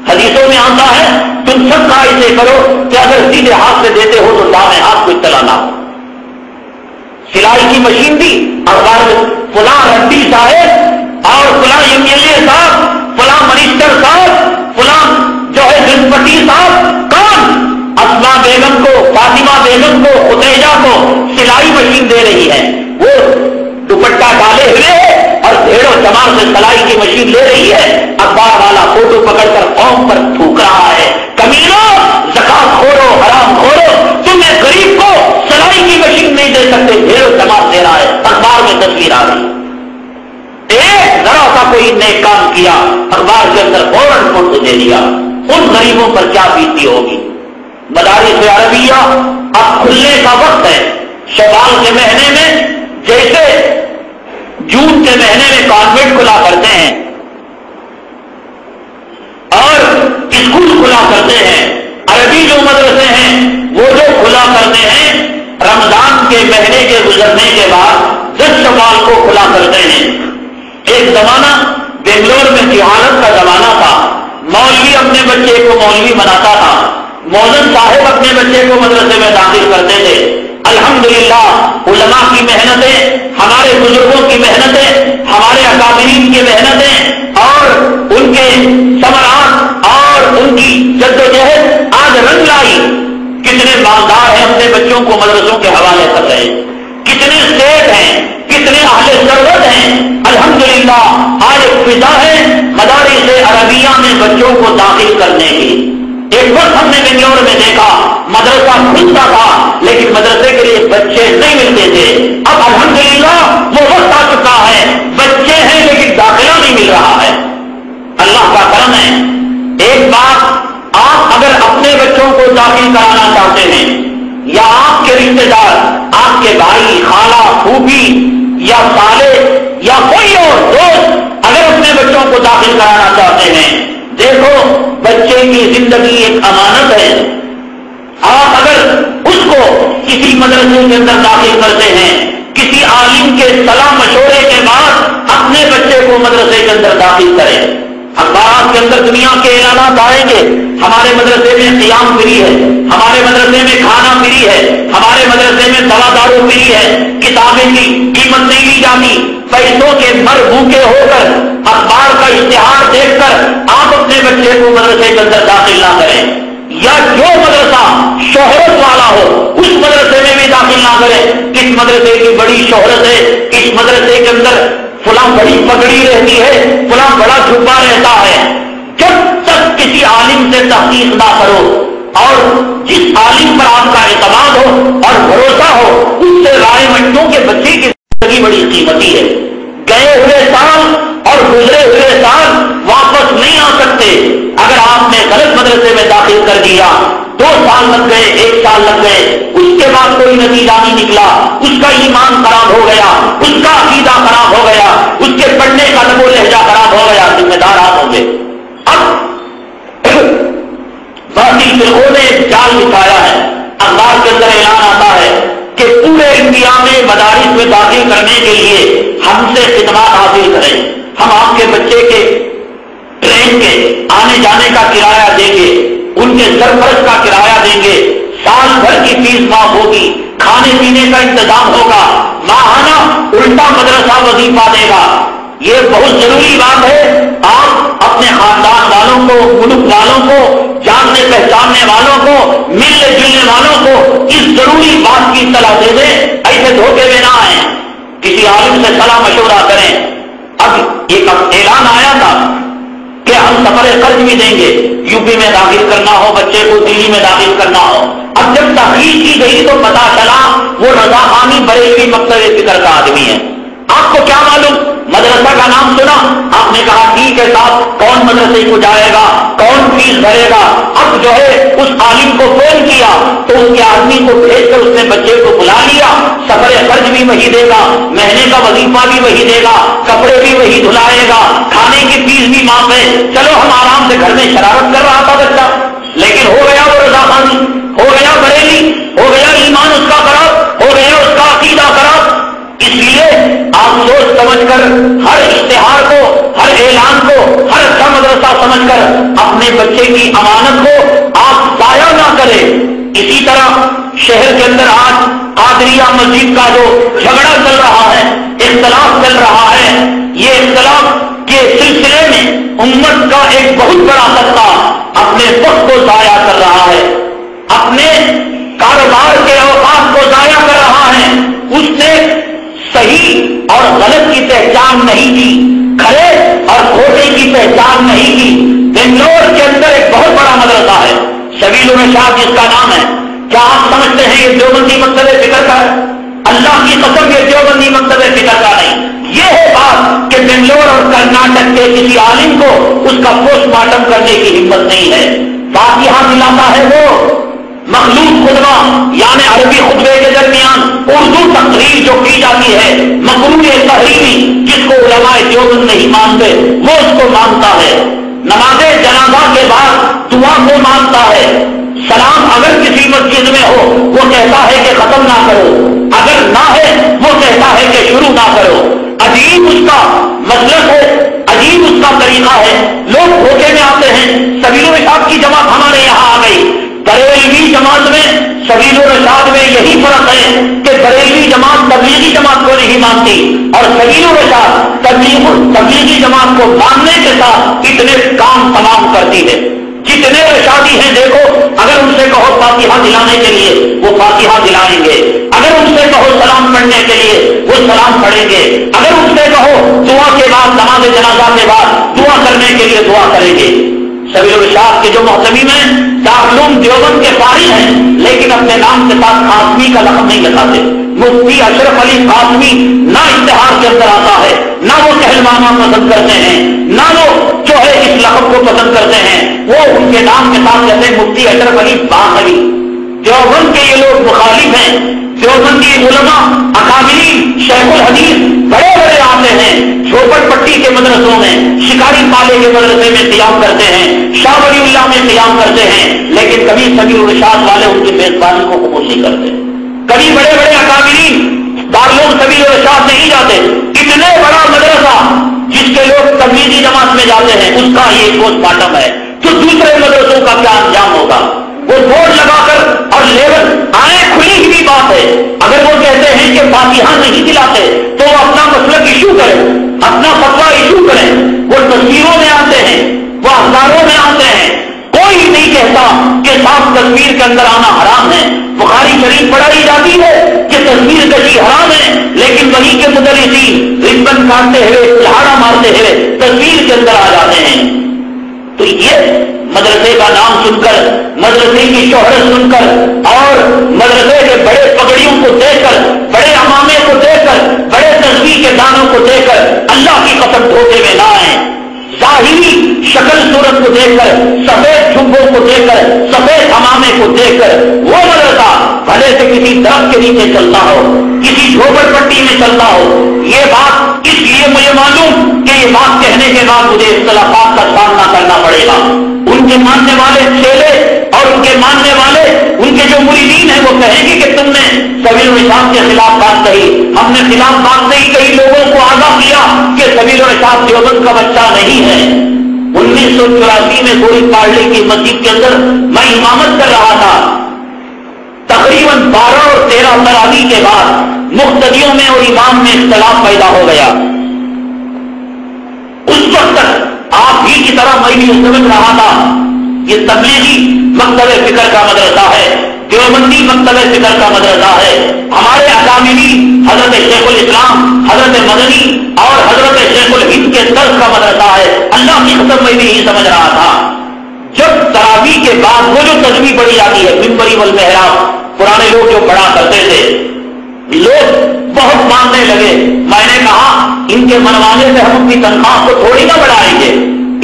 حدیثوں میں آتا ہے تم صدقہ ایسے کرو کہ اگر سیدھے ہاتھ سے دیتے ہو تو دائیں ہاتھ کو اطلاع نہ ہو۔ سلائی کی مشین بھی اخبار میں فلاں رڈی صاحب اور فلاں MLA صاحب، فلاں منسٹر صاحب، فلاں جو ہے گنپتی صاحب، کون اسما بیگم کو، فاطمہ بیگم کو، خدیجہ کو سلائی مشین دے رہی ہے، وہ دوپٹہ ڈالے ہوئے اور بھیڑوں چمار سے سلائی کی مشین لے رہی ہے، اخبار والا فوٹو پکڑ کر قوم پر تھوک رہا ہے، کمینوں زکات خورو حرام خورو، تم ایک غریب کو سلائی کی مشین نہیں دے سکتے، بھیڑوں چمار دے رہا ہے، اخبار میں تصویر آ رہی ہے۔ ایک ذرا سا کوئی نیک کام کیا اخبار کے اندر فوراً فوٹو دے دیا، ان غریبوں پر کیا بیتی ہوگی؟ مدارس عربیہ اب کھلنے کا وقت ہے، شوال کے مہینے میں جیسے جون کے مہینے میں کانوینٹ کھلا کرتے ہیں اور اسکول کھلا کرتے ہیں، عربی جو مدرسے ہیں وہ جو کھلا کرتے ہیں رمضان کے مہینے کے گزرنے کے بعد 10 شوال کو کھلا کرتے ہیں۔ ایک زمانہ بنگلور میں جہالت کا زمانہ تھا، مولوی اپنے بچے کو مولوی بناتا تھا، مولن صاحب اپنے بچے کو مدرسے میں داخل کرتے تھے۔ الحمدللہ علماء کی محنتیں، ہمارے بزرگوں کی محنتیں، ہمارے اکابرین کی محنتیں اور ان کے ثمرات اور ان کی جدوجہد آج رنگ لائی۔ کتنے مالدار ہیں اپنے بچوں کو مدرسوں کے حوالے کر رہے، کتنے سیٹ ہیں، کتنے اہل ثروت ہیں۔ الحمدللہ آج ایک فضا ہے مدارس عربیہ میں بچوں کو داخل کرنے کی۔ ایک وقت ہم نے بنگلور میں دیکھا مدرسہ کھلتا تھا لیکن مدرسے کے لیے بچے نہیں ملتے تھے، اب الحمدللہ وہ وقت آ چکا ہے بچے ہیں لیکن داخلہ نہیں مل رہا ہے۔ اللہ کا کرم ہے۔ ایک بات، آپ اگر اپنے بچوں کو داخل کرانا چاہتے ہیں یا آپ کے رشتے دار، آپ کے بھائی، خالہ، پھوپھی یا سالے یا کوئی اور دوست اگر اپنے بچوں کو داخل کرانا چاہتے ہیں، دیکھو بچے کی زندگی ایک امانت ہے۔ آپ اگر اس کو کسی مدرسے کے اندر داخل کرتے ہیں، کسی عالم کے صلاح مشورے کے بعد اپنے بچے کو مدرسے کے اندر داخل کریں، اخبارات کے اندر دنیا کے اعلانات آئیں گے، ہمارے مدرسے میں قیام فری ہے، ہمارے مدرسے میں کھانا فری ہے، ہمارے مدرسے میں دوا دارو فری ہے، کتابیں کی قیمت نہیں لی جاتی۔ پیسوں کے مر بھوکے ہو کر اخبار کا اشتہار دیکھ کر آپ اپنے بچے کو مدرسے کے اندر داخل نہ کریں، یا جو مدرسہ شہرت والا ہو اس مدرسے میں بھی داخل نہ کریں۔ اس مدرسے کی بڑی شہرت ہے، اس مدرسے کے اندر فلاں بڑی پگڑی رہتی ہے، فلاں بڑا جھبا رہتا ہے۔ جب تک کسی عالم سے تحقیق نہ کرو اور جس عالم پر آپ کا اعتماد ہو اور بھروسہ ہو اس سے رائے مٹوں کے بچے کی زندگی بڑی قیمتی ہے۔ گئے ہوئے سال اور گزرے ہوئے سال واپس نہیں آ سکتے۔ اگر آپ نے غلط مدرسے میں داخل کر دیا، 2 سال لگ گئے، 1 سال لگ گئے، اس کے بعد کوئی نتیجہ نہیں نکلا، اس کا ایمان خراب ہو گیا، اس کا عقیدہ خراب ہو گیا، اس کے پڑھنے کا لب و لہجہ خراب ہو گیا، ذمہ دار آپ ہوں گے۔ اب باقی فرقوں نے ایک جال بچھایا ہے، اخبار کے اندر اعلان آتا ہے کہ پورے انڈیا میں مدارس میں داخل کرنے کے لیے ہم سے خدمات حاصل کریں، ہم آپ کے بچے کے ٹرین کے آنے جانے کا کرایہ دیں گے، ان کے سرپرست کا کرایہ دیں گے، سال بھر کی فیس معاف ہوگی، کھانے پینے کا انتظام ہوگا، ماہانہ الٹا مدرسہ وظیفہ دے گا۔ یہ بہت ضروری بات ہے، آپ اپنے خاندان والوں کو، ملک والوں کو، جاننے پہچاننے والوں کو، ملنے جلنے والوں کو اس ضروری بات کی اطلاع دے دیں، ایسے دھوکے میں نہ آئیں، کسی عالم سے صلاح مشورہ کریں۔ اب ایک اعلان آیا تھا کہ ہم سفر خرچ بھی دیں گے، یو پی میں داخل کرنا ہو بچے کو، دلی میں داخل کرنا ہو۔ اب جب تحقیق کی گئی تو پتا چلا وہ رضا خانی بریلوی مکتب فکر کا آدمی ہے۔ آپ کو کیا معلوم؟ مدرسہ کا نام سنا، آپ نے کہا ٹھیک ہے صاحب، کون مدرسے کو جائے گا، کون فیس بھرے گا؟ اب جو ہے اس عالم کو فون کیا تو اس کے آدمی کو بھیج کر اس نے بچے کو بلا لیا، سفر خرچ بھی وہی دے گا، مہینے کا وظیفہ بھی وہی دے گا، کپڑے بھی وہی دھلائے گا، کھانے کی فیس بھی معاف ہے۔ چلو ہم آرام سے گھر میں شرارت کر رہا تھا بچہ، لیکن ہو گیا وہ رضا خانی، ہو گیا بریلی، ہو گیا ایمان اس کا خراب، ہو گیا اس کا عقیدہ خراب۔ اس لیے آپ سوچ سمجھ کر ہر اشتہار کو، ہر اعلان کو، ہر اچھا مدرسہ سمجھ کر اپنے بچے کی امانت کو آپ ضائع نہ کریں۔ اسی طرح شہر کے اندر آج قادریہ مسجد کا جو جھگڑا چل رہا ہے، اختلاف چل رہا ہے، یہ اختلاف کے سلسلے میں امت کا ایک بہت بڑا طبقہ اپنے وقت کو ضائع کر رہا ہے، اپنے کاروبار کے اوقات کو ضائع کر رہا ہے۔ اس نے صحیح اور غلط کی پہچان نہیں کی، کھڑے اور کھوٹے کی پہچان نہیں کی۔ بنگلور کے اندر ایک بہت بڑا مدرسہ ہے سبیل الرشاد جس کا نام ہے، کیا آپ سمجھتے ہیں یہ دیوبندی مکتب فکر کا ہے؟ اللہ کی قسم یہ دیوبندی مکتب فکر کا نہیں۔ یہ ہے بات کہ بنگلور اور کرناٹک کے کسی عالم کو اس کا پوسٹ مارٹم کرنے کی ہمت نہیں ہے۔ فاتحہ دلاتا ہے وہ مخلوط خطبہ، یعنی عربی خطبے کے درمیان اردو تقریر جو کی جاتی ہے، مقروء تحریری، جس کو علماء دیوبند نہیں مانتے وہ اس کو مانتا ہے۔ نماز جنازہ کے بعد دعا کو مانتا ہے۔ سلام اگر کسی مسجد میں ہو وہ کہتا ہے کہ ختم نہ کرو، اگر نہ ہے وہ کہتا ہے کہ شروع نہ کرو۔ عجیب اس کا مسلک ہے، عجیب اس کا طریقہ ہے۔ لوگ دھوکے میں آتے ہیں۔ سبیل الرشاد کی جماعت ہمارے یہاں آ گئی، بریلوی جماعت میں سبیل الرشاد میں یہی فرق ہے کہ بریلوی جماعت تبلیغی جماعت کو نہیں مانتی اور سبیل الرشاد تبلیغی جماعت کو ماننے کے ساتھ اتنے کام تمام کرتی ہے۔ جتنے رشادی ہیں دیکھو، اگر ان سے کہو فاتحہ دلانے کے لیے وہ فاتحہ دلائیں گے، اگر ان سے کہو سلام پڑھنے کے لیے وہ سلام پڑھیں گے، اگر ان سے کہو دعا کے بعد نماز جنازہ کے بعد دعا کرنے کے لیے دعا کریں گے۔ سبیل الرشاد کے جو محتمیم ہیں دارالعلوم دیوبند کے فارغ ہیں، لیکن اپنے نام کے ساتھ قاسمی کا لقب نہیں لگاتے۔ مفتی اشرف علی قاسمی نہ اشتہار کے اندر آتا ہے، نہ وہ کہلوانا پسند کرتے ہیں، نہ وہ جو ہے اس لقب کو پسند کرتے ہیں۔ وہ ان کے نام کے ساتھ کہتے ہیں مفتی اشرف علی باقری۔ دیوبند کے یہ لوگ مخالف ہیں۔ دیوبندی علماء اکابرین شیخ الحدیث بڑے بڑے آتے ہیں، جھوپڑ پٹی کے مدرسوں میں، شکاری پالے کے مدرسے میں قیام کرتے ہیں، شاہ ولی اللہ میں قیام کرتے ہیں، لیکن کبھی سبیل الرشاد والے ان کی میزبانی کو قبول نہیں کرتے۔ کبھی بڑے بڑے اکابرین دارالعلوم سبیل الرشاد نہیں جاتے۔ اتنے بڑا مدرسہ جس کے لوگ تبلیغی جماعت میں جاتے ہیں اس کا یہ پوسٹ مارٹم ہے، تو دوسرے مدرسوں کا کیا انجام ہوگا؟ وہ بورڈ لگا کر اور لیبل آئیں کھلی ہوئی بات ہے، اگر وہ کہتے ہیں کہ فاتحہ نہیں دلاتے تو وہ اپنا مسلک ایشو کریں، اپنا فتویٰ ایشو کریں۔ وہ تصویروں میں آتے ہیں، وہ اخباروں میں آتے ہیں، کوئی نہیں کہتا کہ صاف تصویر کے اندر آنا حرام ہے۔ بخاری شریف پڑھائی جاتی ہے کہ تصویر کشی حرام ہے، لیکن وہیں کے مدرسین ربن کاٹتے ہوئے لہاڑا مارتے ہوئے تصویر کے اندر آ جاتے ہیں۔ تو یہ مدرسے کا نام سن کر، مدرسے کی شہرت سن کر اور مدرسے کے بڑے پگڑیوں کو دیکھ کر، بڑے امامے کو دیکھ کر، بڑے تصویر کے دانوں کو دیکھ کر اللہ کی قسم دھوکے میں نہ آئیں۔ ظاہری شکل صورت کو دیکھ کر، سفید جھبوں کو دیکھ کر، سفید امامے کو دیکھ کر وہ مدرسہ بھلے سے کسی درخت کے نیچے چلتا ہو، کسی جھوپڑ پٹی میں چلتا ہو، یہ بات اس لیے مجھے معلوم کہ یہ بات کہنے کے بعد مجھے اختلافات کا سامنا کرنا پڑے گا۔ ان کے ماننے والے چیلے اور ان کے ماننے والے، ان کے جو مریدین ہیں وہ کہیں گے کہ تم نے سبیل الرشاد کے خلاف بات کہی، ہم نے خلاف بات نہیں کہی، لوگوں کو آگاہ کیا کہ سبیل الرشاد دیوبند کا بچہ نہیں ہے۔ 1984 میں گوری پارلے کی مسجد کے اندر میں امامت کر رہا تھا، تقریباً 12 اور 13 تراویح کے بعد مقتدیوں میں اور امام میں اختلاف پیدا ہو گیا۔ اس وقت تک آپ ہی کی طرح میں بھی سمجھ رہا تھا یہ تبلیغی مکتب فکر کا مدرسہ ہے، دیوبندی مکتب فکر کا مدرسہ ہے۔ ہمارے اکابرین حضرت شیخ الاسلام، حضرت مدنی اور حضرت شیخ الہند کے درس کا مدرسہ ہے۔ اللہ کی قسم میں بھی یہی سمجھ رہا تھا۔ جب تراویح کے بعد وہ جو تسبیح پڑھی جاتی ہے منبری والمحراب، پرانے لوگ جو پڑھا کرتے تھے، لوگ بہت ماننے لگے۔ میں نے کہا ان کے منوانے سے ہم اپنی تنخواہ کو تھوڑی نہ بڑھائیں گے،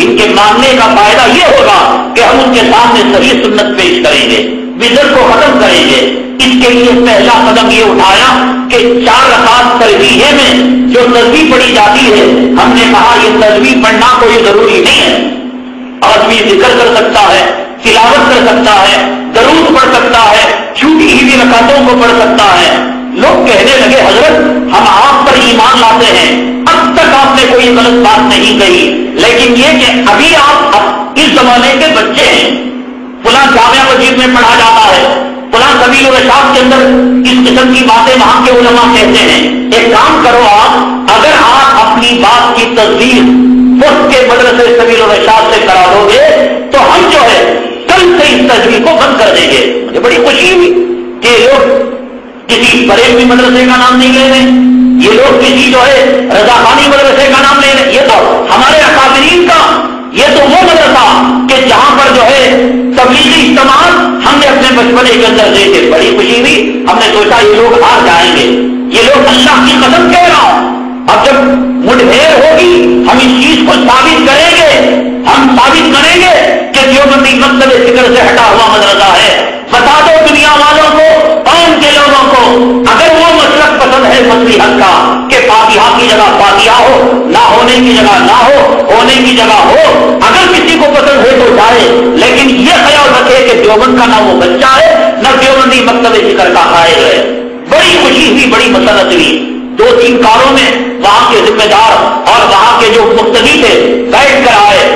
ان کے ماننے کا فائدہ یہ ہوگا کہ ہم ان کے سامنے صحیح سنت پیش کریں گے، بدعت کو ختم کریں گے۔ اس کے لیے پہلا قدم یہ اٹھایا کہ 4 رکعت تراویح میں جو تسبیح پڑھی جاتی ہے، ہم نے کہا یہ تسبیح پڑھنا کوئی ضروری نہیں ہے، آدمی ذکر کر سکتا ہے، تلاوت کر سکتا ہے، درود پڑھ سکتا ہے، چھوٹی ہی رکعتوں کو پڑھ سکتا ہے۔ لوگ کہنے لگے حضرت ہم آپ پر ایمان لاتے ہیں، اب تک آپ نے کوئی غلط بات نہیں کہی، لیکن یہ کہ ابھی آپ اس زمانے کے بچے ہیں، فلاں جامعہ مسجد میں پڑھا جاتا ہے، فلاں سبیل الرشاد کے اندر اس قسم کی باتیں وہاں کے علماء کہتے ہیں۔ ایک کام کرو آپ، اگر آپ اپنی بات کی تصدیق وقت کے مدرسے سبیل الرشاد سے کرا دو گے تو ہم جو ہے کل سے اس تجویز کو بند کر دیں گے۔ مجھے بڑی خوشی ہوئی کہ لوگ کسی بریلوی مدرسے کا نام نہیں لے رہے، یہ لوگ کسی جو ہے رضاخانی مدرسے کا نام لے رہے۔ یہ تو ہمارے اکابرین کا، یہ تو وہ مدرسہ کہ جہاں پر جو ہے تبلیغی اجتماعات ہم نے اپنے بچپنے کے اندر دیکھے، بڑی خوشی ہوئی۔ ہم نے سوچا یہ لوگ ہار جائیں گے، یہ لوگ اللہ کی قسم کہہ رہا ہوں اب جب مٹبھیڑ ہوگی ہم اس چیز کو ثابت کریں گے، ہم ثابت کریں گے کہ دیوبندی مکتب فکر سے ہٹا ہوا مدرسہ ہے۔ بتا دو دنیا والوں کو، قوم کے لوگوں کو، اگر وہ مسلک پسند ہے مصلحت کا کہ فاتحہ کی جگہ فاتحہ ہو، نہ ہونے کی جگہ نہ ہو، ہونے کی جگہ ہو، اگر کسی کو پسند ہے تو جائے، لیکن یہ خیال رکھے کہ دیوبند کا نہ وہ بچہ ہے نہ دیوبندی مکتب فکر کا قائل ہے۔ بڑی خوشی ہوئی، بڑی مسرت ہوئی۔ 2-3 کاروں میں وہاں کے ذمہ دار اور وہاں کے جو مقتدی تھے بیٹھ کر آئے۔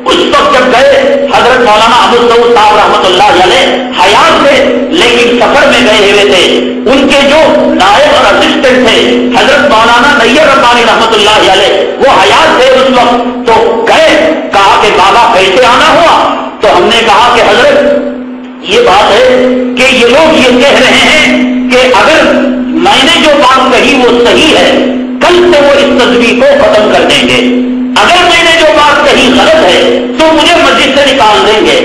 اس وقت جب گئے حضرت مولانا ابو سعود صاحب رحمۃ اللہ علیہ حیات تھے لیکن سفر میں گئے ہوئے تھے، ان کے جو نائب اور اسسٹنٹ تھے حضرت مولانا نیر ربانی رحمۃ اللہ علیہ وہ حیات تھے اس وقت، تو گئے، کہا کہ بابا کیسے آنا ہوا؟ تو ہم نے کہا کہ حضرت یہ بات ہے کہ یہ لوگ یہ کہہ رہے ہیں کہ اگر میں نے جو بات کہی وہ صحیح ہے، کل سے وہ اس تصویر کو ختم کر دیں گے، اگر میں نے جو بات کہی غلط ہے تو مجھے مسجد سے نکال دیں گے۔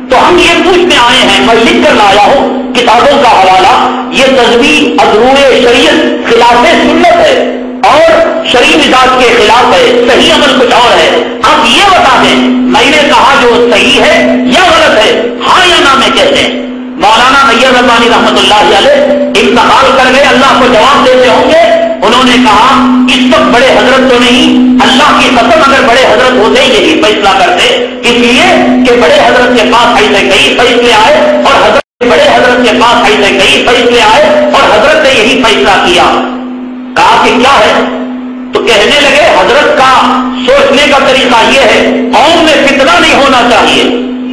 تو ہم یہ پوچھنے آئے ہیں، میں لکھ کر لایا ہوں کتابوں کا حوالہ، یہ تصویر ادروع شریعت خلاف سنت ہے اور شرعی مزاج کے خلاف ہے، صحیح عمل کچھ اور ہے۔ آپ یہ بتا دیں میں نے کہا جو صحیح ہے یا غلط ہے، ہاں یا نہ میں کہتے ہیں۔ مولانا نیر ربانی رحمۃ اللہ علیہ انتقال کر گئے، اللہ کو جواب دیتے ہوں گے۔ انہوں نے کہا اس وقت بڑے حضرت تو نہیں، اللہ کی قسم اگر بڑے حضرت ہوتے یہی فیصلہ کرتے، اس لیے کہ بڑے حضرت کے پاس ایسے کئی فیصلے آئے اور حضرت بڑے حضرت کے پاس ایسے کئی فیصلے آئے اور حضرت نے یہی فیصلہ کیا۔ کہا کہ کیا ہے؟ تو کہنے لگے حضرت کا سوچنے کا طریقہ یہ ہے، قوم میں فتنہ نہیں ہونا چاہیے،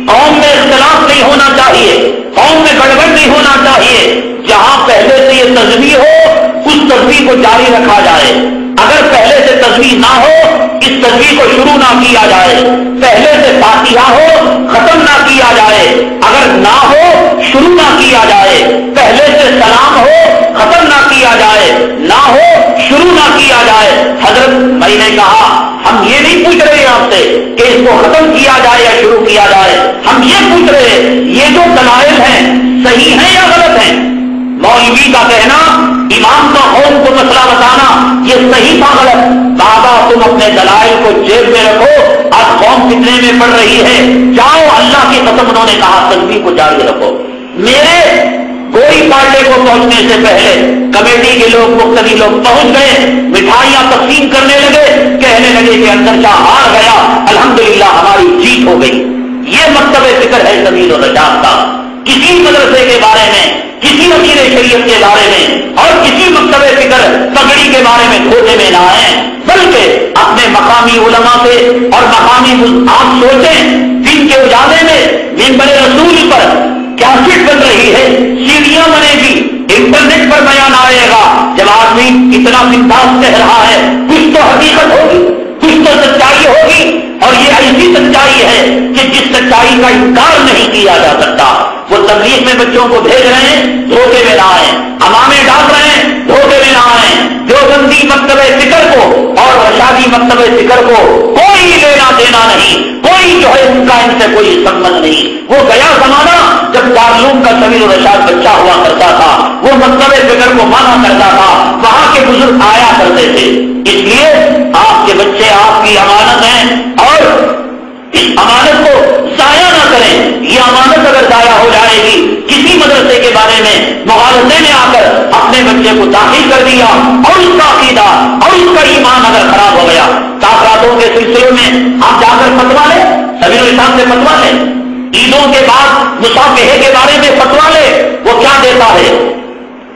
قوم میں اختلاف نہیں ہونا چاہیے، قوم میں گڑبڑ نہیں ہونا چاہیے، جہاں پہلے سے یہ تجویز ہو اس تجویز کو جاری رکھا جائے، اگر پہلے سے تجویز نہ ہو اس تجویز کو شروع نہ کیا جائے، پہلے سے فاتحہ ہو ختم نہ کیا جائے، اگر نہ ہو شروع نہ کیا جائے، پہلے سے سلام ہو ختم نہ کیا جائے، نہ ہو شروع نہ کیا جائے۔ حضرت بھائی نے کہا ہم یہ نہیں پوچھ رہے آپ سے کہ اس کو ختم کیا جائے یا شروع کیا جائے، ہم یہ پوچھ رہے یہ جو دلائل ہیں صحیح ہیں یا غلط ہیں؟ مولوی کا کہنا، امام کا قوم کو مسئلہ بتانا یہ صحیح تھا غلط؟ بابا تم اپنے دلائل کو جیب میں رکھو، آج قوم فتنے میں پڑ رہی ہے، جاؤ اللہ کی قسم انہوں نے کہا تسبیح کو جاری رکھو۔ میرے گوئی پارٹے کو پہنچنے سے پہلے کمیٹی کے لوگ مختلف لوگ پہنچ گئے، مٹھائیاں تقسیم کرنے لگے، کہنے لگے کہ اندر شاہ ہار گیا، الحمدللہ ہماری جیت ہو گئی۔ یہ مکتب فکر ہے سبیل الرشاد کا۔ کسی مدرسے کے بارے میں، کسی امیر شریعت کے بارے میں اور کسی مکتب فکر پگڑی کے بارے میں کھوٹے میں نہ آئیں، بلکہ اپنے مقامی علماء سے اور مقامی آپ سوچیں دن کے اجالے میں منبر رسول پر کیسٹ بن رہی ہے، سیڑھیاں بنے گی، انٹرنیٹ پر بیان آئے گا، جب آدمی اتنا بنداس کہہ رہا ہے کچھ تو حقیقت ہوگی، کچھ تو سچائی ہوگی، اور یہ ایسی سچائی ہے کہ جس سچائی کا انکار نہیں کیا جا سکتا۔ وہ تبلیغ میں بچوں کو بھیج رہے ہیں، دھوکے میں نہ آئیں، امامے ڈال رہے ہیں، دھوکے میں نہ آئیں۔ دیوبندی مکتب فکر کو اور رشادی مکتب فکر کو کوئی لینا دینا نہیں، کوئی جو ہے ان کا ان سے کوئی سبند نہیں۔ وہ گیا زمانہ جب دارالعلوم کا سبیل الرشاد بچہ ہوا کرتا تھا، وہ مکتب فکر کو مانا کرتا تھا، وہاں کے بزرگ آیا کرتے تھے۔ اس لیے آپ کے بچے آپ کی امانت ہیں، اور اس امانت کو ضائع نہ کریں۔ یہ امانت اگر ضائع ہو جائے گی، کسی مدرسے کے بارے میں مغالطے میں آ کر اپنے بچے کو داخل کر دیا اور اس کا عقیدہ اور اس کا ایمان اگر خراب ہو گیا، تاخیراتوں کے سلسلوں میں آپ جا کر فتوا لیں، سبیل الرشاد سے فتوا لیں، عیدوں کے بعد مصافحے کے بارے میں فتوا لیں، وہ کیا دیتا ہے؟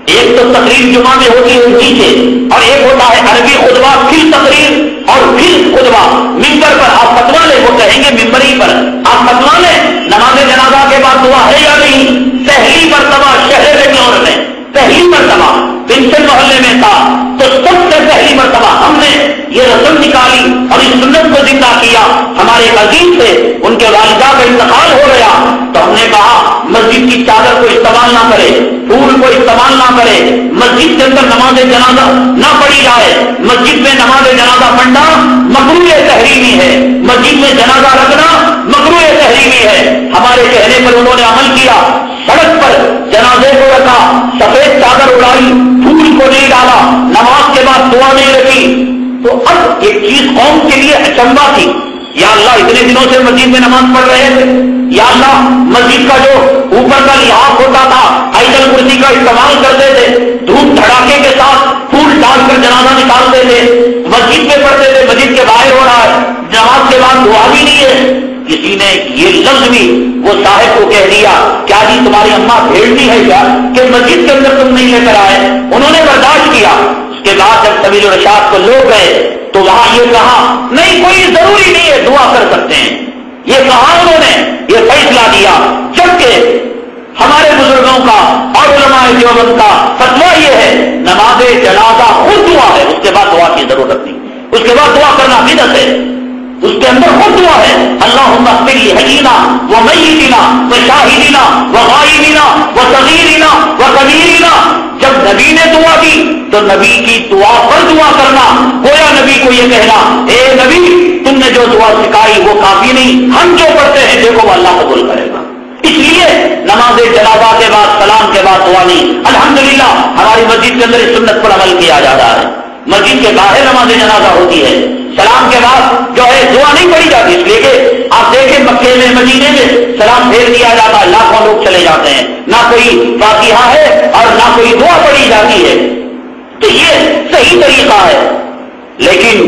ایک تو تقریر جمعہ میں ہوتی ہے اردو سے، اور ایک ہوتا ہے عربی خطبہ، پھر تقریر اور پھر خطبہ ممبر پر آپ فتوا لیں، وہ کہیں گے ممبری پر آپ فتوا لیں نماز جنازہ کے بعد دعا ہے یا نہیں۔ پہلی مرتبہ شہر بنگلور میں پہلی مرتبہ پنچن محلے میں تھا تو سب سے پہلی مرتبہ ہم نے یہ رسم نکالی اور اس سنت کو زندہ کیا۔ ہمارے عزیز سے ان کے والدہ کا انتقال ہو گیا تو ہم نے کہا مسجد کی چادر کو استعمال نہ کرے، پھول کو استعمال نہ کرے، مسجد کے اندر نماز جنازہ نہ پڑھی جائے، مسجد میں نماز جنازہ پڑھنا مکروہ تحریمی ہے، مسجد میں جنازہ رکھنا مکروہ تحریمی ہے۔ ہمارے کہنے پر انہوں نے عمل کیا، سڑک پر جنازے کو رکھا، سفید چادر اڑائی، پھول کو نہیں ڈالا، نماز کے بعد دعا نہیں رکھی۔ تو اب ایک چیز قوم کے لیے اچنبا تھی، یا اللہ اتنے دنوں سے مسجد میں نماز پڑھ رہے تھے، یا اللہ مسجد کا جو اوپر کا لحاظ ہوتا تھا آیت الکرسی کا استعمال کرتے تھے، دھوپ دھڑاکے کے ساتھ پھول ڈال کر جنازہ نکالتے تھے، مسجد میں پڑھتے تھے، مسجد کے باہر ہو رہا ہے، نماز کے بعد دعا بھی نہیں ہے۔ کسی نے یہ لفظ بھی وہ صاحب کو کہہ دیا، کیا جی تمہاری اماں بھیڑتی ہے کیا کہ مسجد کے اندر تم نہیں لے کر آئے؟ انہوں نے برداشت کیا۔ اس کے بعد جب سبیل الرشاد کو لوگ گئے تو وہاں یہ کہا نہیں کوئی ضروری نہیں ہے، دعا کر سکتے ہیں۔ یہ کہا انہوں نے، یہ فیصلہ دیا، جبکہ ہمارے بزرگوں کا اور علماء دیوبند کا فتویٰ یہ ہے نماز جنازہ خود دعا ہے، اس کے بعد دعا کی ضرورت نہیں، اس کے بعد دعا کرنا بدعت ہے، اس کے اندر خود دعا ہے اللہم اغفر لحینا ومیتنا وشاہدنا وغائبنا وصغیرنا وکبیرنا۔ جب نبی نے دعا دی تو نبی کی دعا پر دعا کرنا، گویا نبی کو یہ کہنا اے نبی تم نے جو دعا سکھائی وہ کافی نہیں، ہم جو پڑھتے ہیں دیکھو وہ اللہ قبول کرے گا۔ اس لیے نماز جنازہ کے بعد سلام کے بعد دعا نہیں۔ الحمدللہ ہماری مسجد کے اندر اس سنت پر عمل کیا جا رہا ہے، مسجد کے باہر نماز جنازہ ہوتی ہے، سلام کے بعد جو ہے دعا نہیں پڑھی جاتی، اس لیے کہ آپ دیکھیں مکے میں مدینے میں سلام پھیر دیا جاتا ہے، لاکھوں لوگ چلے جاتے ہیں، نہ کوئی فاتحہ ہے اور نہ کوئی دعا پڑھی جاتی ہے۔ تو یہ صحیح طریقہ ہے، لیکن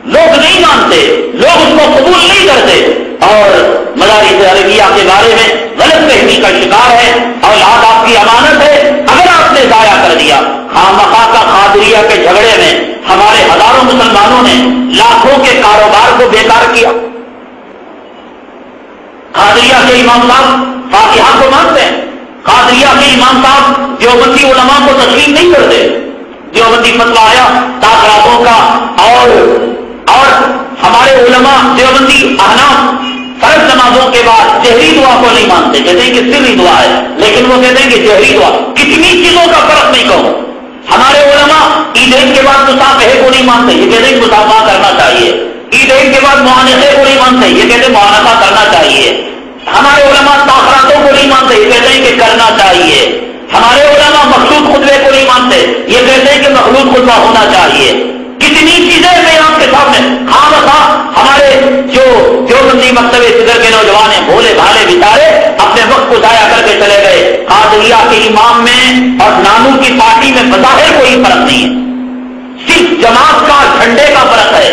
لوگ نہیں مانتے، لوگ اس کو قبول نہیں کرتے، اور مدارس عربیہ کے بارے میں غلط فہمی کا شکار ہے۔ اولاد آپ کی امانت ہے، اگر آپ نے ضائع کر دیا، خامخواہ کا قادریہ کے جھگڑے میں ہمارے ہزاروں مسلمانوں نے لاکھوں کے کاروبار کو بیکار کیا۔ قادریہ کے امام صاحب فاتحہ کو مانتے ہیں، قادریہ کے امام صاحب دیوبندی علماء کو تسلیم نہیں کرتے۔ دیوبندی فتویٰ آیا تاخراتوں کا، اور ہمارے علماء دیوبندی احناف فرض نمازوں کے بعد جہری دعا کو نہیں مانتے، کہتے ہیں کہ سری دعا ہے، لیکن وہ کہتے ہیں کہ جہری دعا۔ کتنی چیزوں کا فرق نہیں کہوں۔ ہمارے علماء عیدین کے بعد مصافحے کو نہیں مانتے، یہ کہتے ہیں کہ مصافحہ کرنا چاہیے۔ عیدین کے بعد معانقے کو نہیں مانتے، یہ کہتے ہیں معانقہ کرنا چاہیے۔ ہمارے علماء تاخراتوں کو نہیں مانتے، یہ کہتے ہیں کہ کرنا چاہیے۔ ہمارے علماء مخلوط خطبے کو نہیں مانتے، یہ کہتے ہیں کہ مخلوط خطبہ ہونا چاہیے۔ کتنی چیزیں میں آپ کے سامنے خامخواہ ہمارے جو دیوبندی مکتب صدر کے نوجوان ہیں بھولے بھالے بیچارے اپنے وقت کو ضائع کر کے چلے گئے۔ قادریہ کے امام میں اور نانو کی پارٹی میں بظاہر کوئی فرق نہیں ہے، صرف جماعت کا جھنڈے کا فرق ہے۔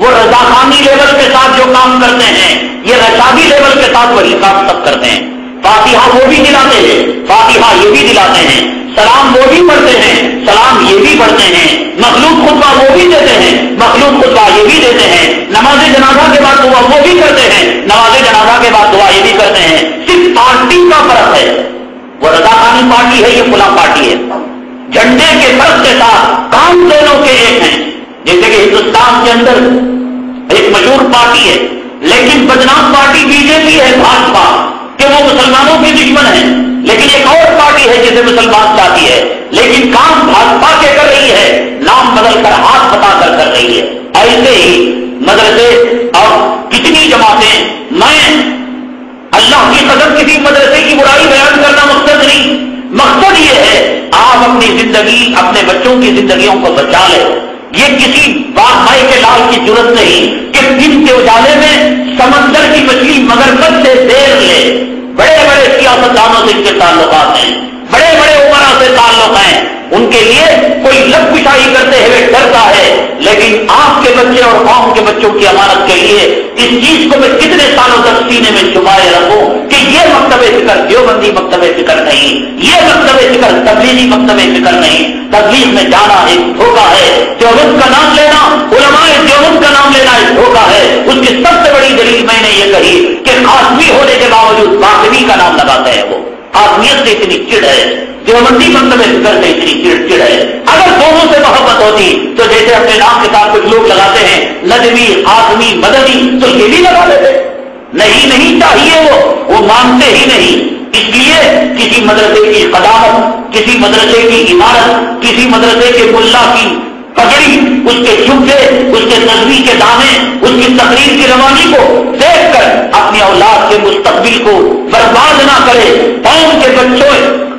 وہ رضاخانی لیول کے ساتھ جو کام کرتے ہیں، یہ رشادی لیول کے ساتھ وہی کام سب کرتے ہیں۔ فاتحہ وہ بھی دلاتے ہیں، فاتحہ یہ بھی دلاتے ہیں، سلام وہ بھی پڑھتے ہیں، سلام یہ بھی پڑھتے ہیں، مخلوط خطبہ وہ بھی دیتے ہیں، مخلوط خطبہ یہ بھی دیتے ہیں، نماز جنازہ کے بعد دعا وہ بھی کرتے ہیں، نماز جنازہ کے بعد دعا یہ بھی کرتے ہیں۔ صرف پارٹی کا فرق ہے، وہ رضاخانی پارٹی ہے، یہ فلاں پارٹی ہے۔ جھنڈے کے فرق کے ساتھ کام دونوں کے ایک ہیں۔ جیسے کہ ہندوستان کے اندر ایک مشہور پارٹی ہے، لیکن بدنام پارٹی بی جے پی ہے، بھاجپا، کہ وہ مسلمانوں کی دشمن ہے، لیکن ایک اور پارٹی ہے جسے مسلمان چاہتی ہے، لیکن کام بھاجپا کے کر رہی ہے، نام بدل کر ہاتھ بتا کر رہی ہے۔ ایسے ہی مدرسے اور کتنی جماعتیں، میں اللہ کی قسم کسی مدرسے کی برائی بیان کرنا مقصد نہیں، مقصد یہ ہے آپ اپنی زندگی، اپنے بچوں کی زندگیوں کو بچا لیں۔ یہ کسی بادشاہ کے لال کی ضرورت نہیں کہ دن کے اجالے میں سمندر کی مچھلی مگرمچھ سے دیر لے۔ بڑے بڑے سیاستدانوں سے ان کے تعلقات ہیں، بڑے بڑے عمرا سے تعلق ہیں، ان کے لیے کوئی لب کشائی کرتے ہوئے ڈرتا ہے، لیکن آپ کے بچے اور قوم کے بچوں کی امانت کے لیے اس چیز کو میں کتنے سالوں تک سینے میں چھپائے رکھوں کہ یہ مکتب فکر دیوبندی مکتب فکر نہیں، یہ مکتب فکر تبلیغی مکتب فکر نہیں۔ تبلیغ میں جانا ایک دھوکہ ہے، دیوبند کا نام لینا، علماء دیوبند کا نام لینا ایک دھوکہ ہے۔ اس کی سب سے بڑی دلیل میں نے یہ کہی کہ قاسمی ہونے کے باوجود باقوی کا نام لگاتے ہیں، وہ قاسمیت سے اتنی چڑ ہے، دیوبندی مکتب فکر سے اتنی چڑ ہے۔ اگر دونوں سے محبت ہوتی تو جیسے اپنے نام کے ساتھ کچھ لوگ لگاتے ہیں ندوی، قاسمی، مدنی، تو یہ بھی لگا لیتے۔ نہیں چاہیے، وہ مانتے ہی نہیں۔ اس لیے کسی مدرسے کی قدامت، کسی مدرسے کی عمارت، کسی مدرسے کے ملا کی پگڑی، اس کے جھمکے، اس کے نظمی کے دانے، اس کی تقریر کی روانی کو دیکھ کر اپنی اولاد کے مستقبل کو برباد نہ کرے۔ قوم کے بچوں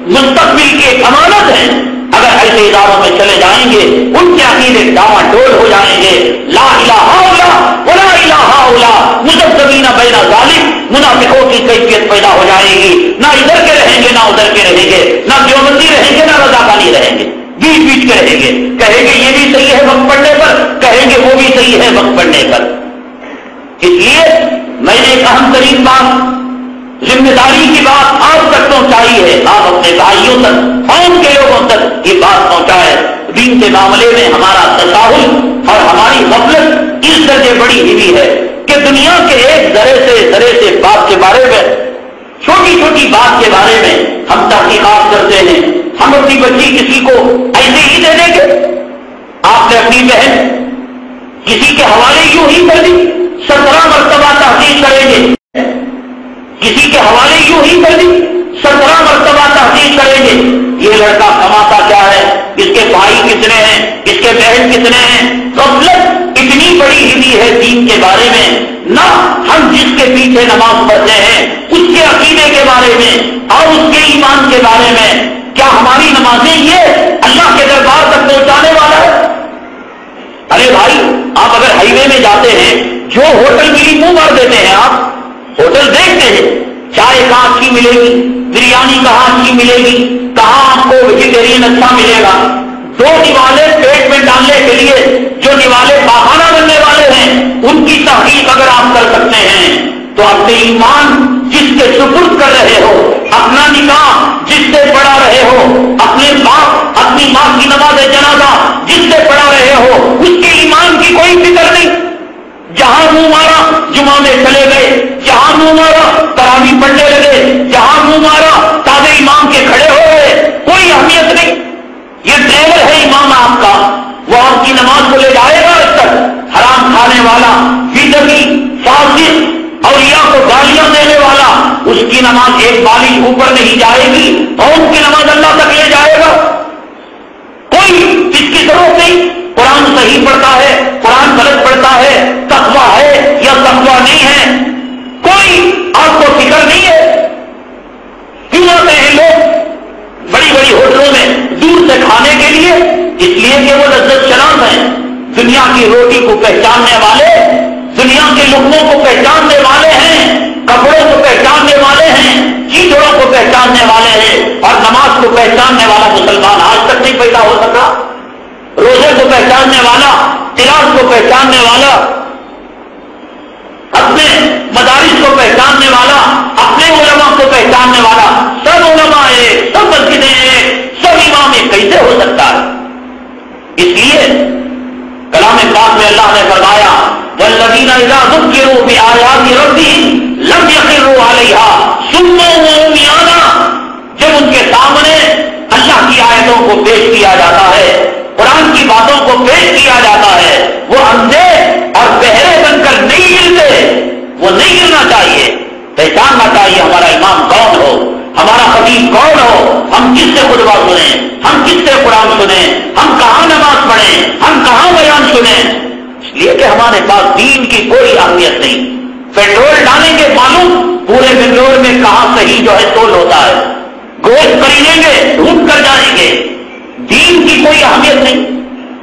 مستقبل کی ایک امانت ہے، اگر ایسے اداروں میں چلے جائیں گے ان کے عقیدے ڈاواں ڈول ہو جائیں گے۔ لا الہ الا ولا الہ الا مذبذبین بین ذالک، منافقوں کی کیفیت پیدا ہو جائے گی، نہ ادھر کے رہیں گے نہ ادھر کے رہیں گے، نہ دیوبندی رہیں گے نہ رضاخانی رہیں گے، بیچ کے رہیں گے، کہیں گے یہ بھی صحیح ہے وقت پڑھنے پر، کہیں گے وہ بھی صحیح ہے وقت پڑھنے پر۔ اس لیے میں نے ایک اہم ترین بات، ذمہ داری کی بات آپ تک پہنچائی ہے، آپ اپنے بھائیوں تک، قوم کے لوگوں تک یہ بات پہنچائے۔ دین کے معاملے میں ہمارا تساہل اور ہماری غفلت اس درجے بڑی ہوئی ہے کہ دنیا کے ایک ذرے سے بات کے بارے میں، چھوٹی چھوٹی بات کے بارے میں ہم تحقیقات کرتے ہیں۔ ہم اپنی بچی کسی کو ایسے ہی دے دیں گے؟ آپ نے اپنی بہن کسی کے حوالے یوں ہی کر دی، 17 مرتبہ تحقیق کریں گے، کسی کے حوالے یوں ہی کر دی، 17 مرتبہ تحقیق کریں گے، یہ لڑکا کماتا کیا ہے، اس کے بھائی کتنے ہیں، اس کے بہن کتنے ہیں۔ غفلت اتنی بڑی ہوئی ہے دین کے بارے میں، نہ ہم جس کے پیچھے نماز پڑھتے ہیں اس کے عقیدے کے بارے میں اور اس کے ایمان کے بارے میں، کیا ہماری نمازیں یہ اللہ کے دربار تک پہنچانے والا ہے؟ ارے بھائی، آپ اگر ہائی وے میں جاتے ہیں، جو ہوٹل ملی منہ مار دیتے ہیں، آپ ہوٹل دیکھتے ہیں، چائے کہاں اچھی ملے گی، بریانی کہاں اچھی ملے گی، کہاں آپ کو ویجیٹیرین اچھا ملے گا۔ 2 نوالے پیٹ میں ڈالنے کے لیے جو نوالے پاخانہ بننے والے ہیں ان کی تحقیق اگر آپ کر سکتے ہیں تو اپنے ایمان جس کے سپرد کر رہے ہو، اپنا نکاح جس سے پڑھا رہے ہو، اپنے باپ اپنی ماں کی نماز جنازہ جس سے پڑھا رہے ہو، اس کے ایمان کی کوئی فکر نہیں. جہاں منہ مارا جمعہ میں چلے گئے، جہاں منہ مارا تراویح پڑھنے لگے، جہاں منہ مارا تازے امام کے کھڑے ہو گئے، کوئی اہمیت نہیں. یہ ڈرائیور ہے امام آپ کا، وہ آپ کی نماز کو لے جائے گا اس تک. حرام کھانے والا، بدعتی، فاسق، اولیاء کو گالیاں دینے والا، اس کی نماز ایک بالی اوپر نہیں جائے گی اور ان کی نماز اللہ تک لے جائے گا. کوئی اس کی ضرورت نہیں. قرآن صحیح پڑھتا ہے، قرآن غلط پڑھتا ہے، تقویٰ ہے یا تقویٰ نہیں ہے، کوئی آپ کو فکر نہیں ہے. کیوں آتے ہیں لوگ بڑی بڑی ہوٹلوں میں دور سے کھانے کے لیے؟ اس لیے کہ وہ لذت شناس ہیں، دنیا کی روٹی کو پہچاننے والے، دنیا کے لقموں کو پہچاننے والے ہیں، کپڑوں کو پہچاننے والے ہیں، چیزوں کو پہچاننے والے ہیں. اور نماز کو پہچاننے والا مسلمان آج تک نہیں پیدا ہو سکا. روزے کو پہچاننے والا، تلاوت کو پہچاننے والا، اپنے مدارس کو پہچاننے والا، اپنے علماء کو پہچاننے والا، سب علماء ایک، سب مسجدیں ایک، سب امام ایک کیسے ہو سکتا ہے؟ اس لیے کلام پاک میں اللہ نے فرمایا والذین اذا ذکروا بآیات ربہم لم یخروا علیہا صما وعمیانا. جب ان کے سامنے اللہ کی آیتوں کو پیش کیا جاتا ہے، قرآن کی باتوں کو پیش کیا جاتا ہے، وہ اندھے اور بہرے بن کر نہیں گرتے. وہ نہیں گرنا چاہیے، پہچاننا چاہیے ہمارا امام کون ہو، ہمارا خطیب کون ہو، ہم کس سے خطبہ سنیں، ہم کس سے قرآن سنیں، ہم کہاں نماز پڑھیں، ہم کہاں بیان سنیں. اس لیے کہ ہمارے پاس دین کی کوئی اہمیت نہیں. پیٹرول ڈالیں گے معلوم پورے بنگلور میں کہاں صحیح جو ہے تول ہوتا ہے، گوشت خریدیں گے ڈھونڈ کر جائیں گے. دین کی کوئی اہمیت نہیں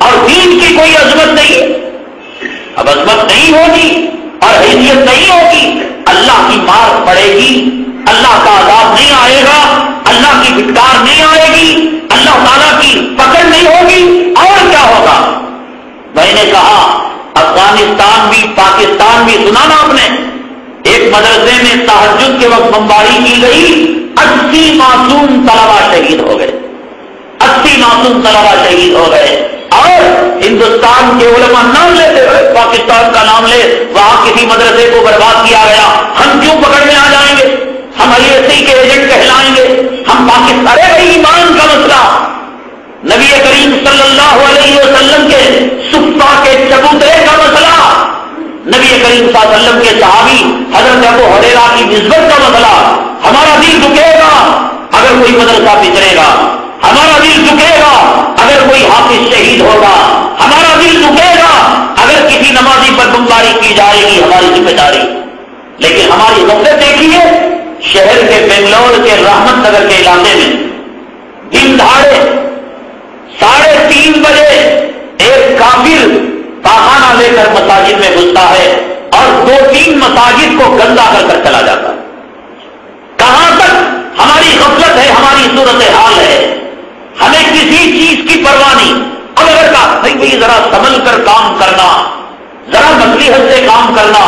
اور دین کی کوئی عظمت نہیں. اب عظمت نہیں ہوگی اور حیثیت نہیں ہوگی، اللہ کی مار پڑے گی، اللہ کا عذاب نہیں آئے گا، اللہ کی پھٹکار نہیں آئے گی، اللہ تعالیٰ کی پکڑ نہیں ہوگی. اور کیا ہوگا؟ میں نے کہا افغانستان بھی پاکستان بھی سنا نا آپ نے، ایک مدرسے میں تہجد کے وقت بمباری کی گئی، 80 معصوم طلبا شہید ہو گئے، 80 معصوم طلبا شہید ہو گئے. اور ہندوستان کے علماء نام لیتے ہوئے پاکستان کا نام لے، وہاں کسی مدرسے کو برباد کیا گیا، ہم کیوں پکڑ میں آ جائیں گے؟ ہم ISI کے ایجنٹ کہلائیں گے؟ ہم پاکستان، ارے بھائی ایمان کا مسئلہ، نبی کریم صلی اللہ علیہ وسلم کے صفہ کے چبوترے کا مسئلہ، نبی کریم صلی اللہ علیہ وسلم کے صحابی حضرت ابو ہریرہ کی نسبت کا مسئلہ. ہمارا دل دکھے گا اگر کوئی مدرسہ بچھڑے گا، ہمارا دل دکھے گا اگر کوئی حافظ شہید ہوگا، ہمارا دل دکھے گا اگر کسی نمازی پر بمباری کی جائے گی، ہماری ذمہ داری. لیکن ہماری غفلت دیکھیے، شہر کے بنگلور کے رحمت نگر کے علاقے میں دن دہاڑے 3:30 بجے ایک کافر پاخانہ لے کر مساجد میں گھستا ہے اور 2-3 مساجد کو گندا کر چلا جاتا ہے. کہاں تک ہماری غفلت ہے، ہماری صورتحال ہے، ہمیں کسی چیز کی پرواہ نہیں. اب اگر کہا بھائی ذرا سنبھل کر کام کرنا، ذرا مصلحت سے کام کرنا،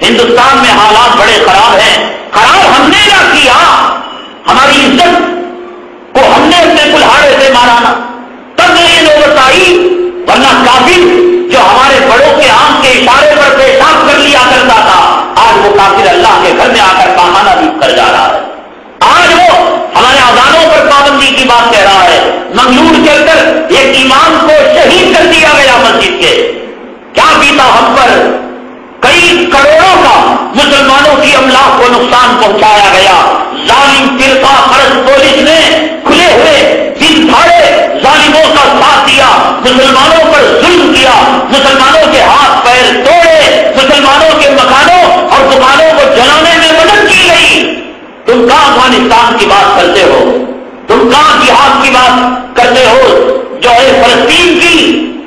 ہندوستان میں حالات بڑے خراب ہیں. خراب ہم نے کیا کیا؟ ہماری عزت کو ہم نے اپنے کلہاڑے سے مارانا، تب یہ نوبت آئی. ورنہ کافر جو ہمارے بڑوں کے آنکھ کے اشارے پر پیشاب کر لیا کرتا تھا، آج وہ کافر اللہ کے گھر میں آ کر پاخانہ بھی کر جا رہا ہے. آج وہ ہمارے اذانوں پر پابندی کی بات کہہ رہا ہے. منگلور کے اندر ایک امام کو شہید کر دیا گیا مسجد کے. کیا بیتا ہم پر؟ کئی کروڑوں کا مسلمانوں کی املاک کو نقصان پہنچایا گیا. ظالم فرقہ پرست پولیس نے کھلے ہوئے دن دھاڑے ظالموں کا ساتھ دیا، مسلمانوں پر ظلم کیا، مسلمانوں کے ہاتھ پیر توڑے، مسلمانوں کے مکانوں اور دکانوں کو جلانے میں مدد کی گئی. تم کہاں افغانستان کی بات کرتے ہو؟ تم کہاں جہاد کی بات کرتے ہو جو ہے فلسطین کی،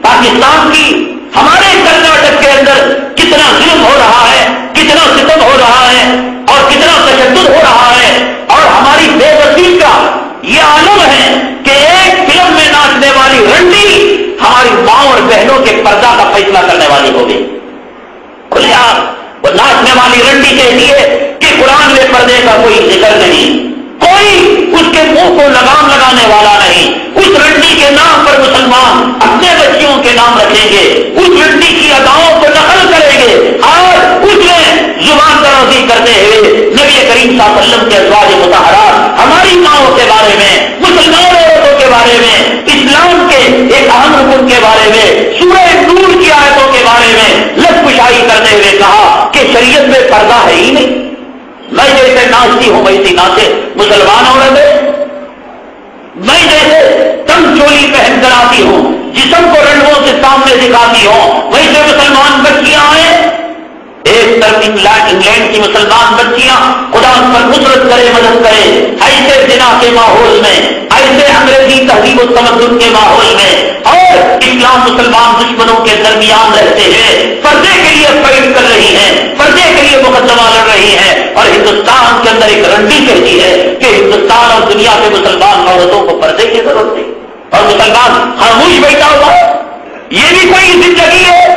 پاکستان کی؟ ہمارے کرناٹک کے اندر کتنا ظلم ہو رہا ہے، کتنا ستم ہو رہا ہے اور کتنا تشدد ہو رہا ہے. اور ہماری بے بسی کا یہ عالم ہے کہ ایک فلم میں ناچنے والی رنڈی ہماری ماں اور بہنوں کے پردہ کا فیصلہ کرنے والی ہوگی. کھلے آپ وہ ناچنے والی رنڈی کہتی ہے کہ قرآن میں پردے کا کوئی ذکر نہیں، کوئی کے منہ کو لگام لگانے والا نہیں. اس رنڈی کے نام پر مسلمان اپنے بچیوں کے نام رکھیں گے, اس رنڈی کی اداؤں کو نقل کریں گے. اور اس میں زبان درازی کرتے ہوئے نبی کریم صلی اللہ علیہ وسلم کے ازواج مطہرات, ہماری ماؤں کے بارے میں, مسلمان عورتوں کے بارے میں, اسلام کے ایک اہم رکن کے بارے میں, سورہ نور کی آیتوں کے بارے میں لفظ کرتے ہوئے کہا کہ شریعت میں پردہ ہے ہی نہیں. میں جیسے ناچتی ہوں ویسی ناچے مسلمان عورتیں, میں جیسے تنگ چولی پہن کر آتی ہوں, جسم کو رنڈوں سے سامنے دکھاتی ہوں, ویسے مسلمان بچیاں ہیں. ایک طرف انگلینڈ کی مسلمان بچیاں خدا ان پر نصرت کرے, مدد کرے, ایسے زنا کے ماحول میں, ایسے انگریزی تہذیب و تمدن کے ماحول میں, اور اسلام مسلمان دشمنوں کے درمیان رہتے ہیں, پردے کے لیے فائٹ کر رہی ہیں, پردے کے لیے مقدمہ لڑ رہی ہیں. اور ہندوستان کے اندر ایک رنڈی کہتی ہے کہ ہندوستان اور دنیا کے مسلمان عورتوں کو پردے کی ضرورت نہیں, اور مسلمان خاموش بیٹھا ہوا. یہ بھی کوئی زندگی ہے؟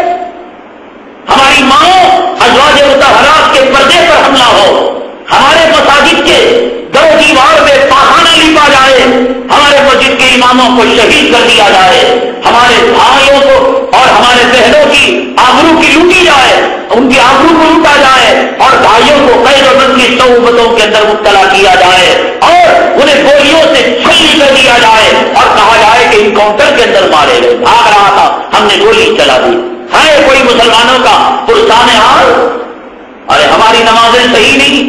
ہماری ماں ازواج مطہرات کے پردے پر حملہ ہو, ہمارے مساجد کے دو دیوار میں پاخانہ لیپا جائے, ہمارے مسجد کے اماموں کو شہید کر دیا جائے, ہمارے بھائیوں کو اور ہمارے بہنوں کی آبرو کی لوٹی جائے, ان کی آبرو کو لوٹا جائے, اور بھائیوں کو قید و بند کی صعوبتوں کے اندر مبتلا کیا جائے, اور انہیں گولیوں سے چھلنی کر دیا جائے, اور کہا جائے کہ انکاؤنٹر کے اندر مارے گئے, بھاگ رہا تھا, ہم نے گولی چلا دی. ہے کوئی مسلمانوں کا پرسان حال؟ ارے ہماری نمازیں صحیح نہیں,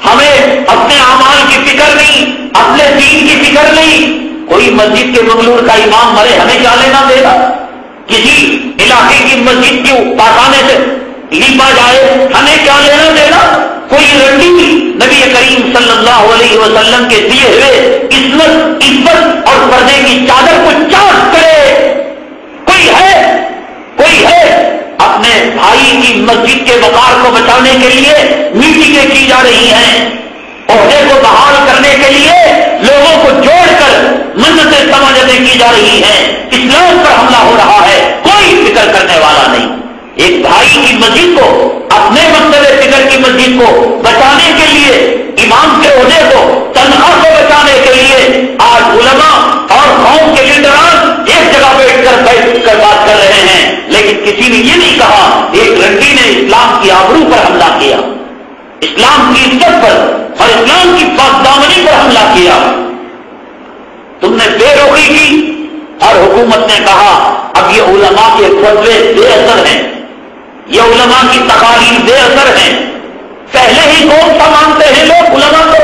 ہمیں اپنے اعمال کی فکر نہیں, اپنے دین کی فکر نہیں. کوئی مسجد کے مغلور کا امام مرے, ہمیں کیا لینا دینا؟ کسی علاقے کی مسجد کی پاخانے سے لیپا جائے, ہمیں کیا لینا دینا؟ کوئی رنڈی نبی کریم صلی اللہ علیہ وسلم کے دیے ہوئے عزت اور پردے کی چادر کو چاک کرے, کوئی ہے اپنے بھائی کی مسجد کے وقار کو بچانے کے لیے میٹنگیں کی جا رہی ہیں, عہدے کو بحال کرنے کے لیے لوگوں کو جوڑ کر منتیں سماجتیں کی جا رہی ہیں, اسلام پر حملہ ہو رہا ہے, کوئی فکر کرنے والا نہیں. ایک بھائی کی مسجد کو, اپنے مکتب فکر کی مسجد کو بچانے کے لیے, امام کے عہدے کو, تنخواہ کو بچانے کے لیے آج علماء اور قوم کے لیڈران ایک جگہ بیٹھ کر بات کر رہے ہیں, لیکن کسی نے یہ نہیں کہا ایک رنڈی نے اسلام کی آبرو پر حملہ کیا, اسلام کی عزت پر اور اسلام کی پاکدامنی پر حملہ کیا. تم نے بے روکی کی اور حکومت نے کہا اب یہ علماء کے فتوے بے اثر ہیں, یہ علماء کی تقاریر بے اثر ہیں. پہلے ہی کون سا مانتے ہیں لوگ علماء کو,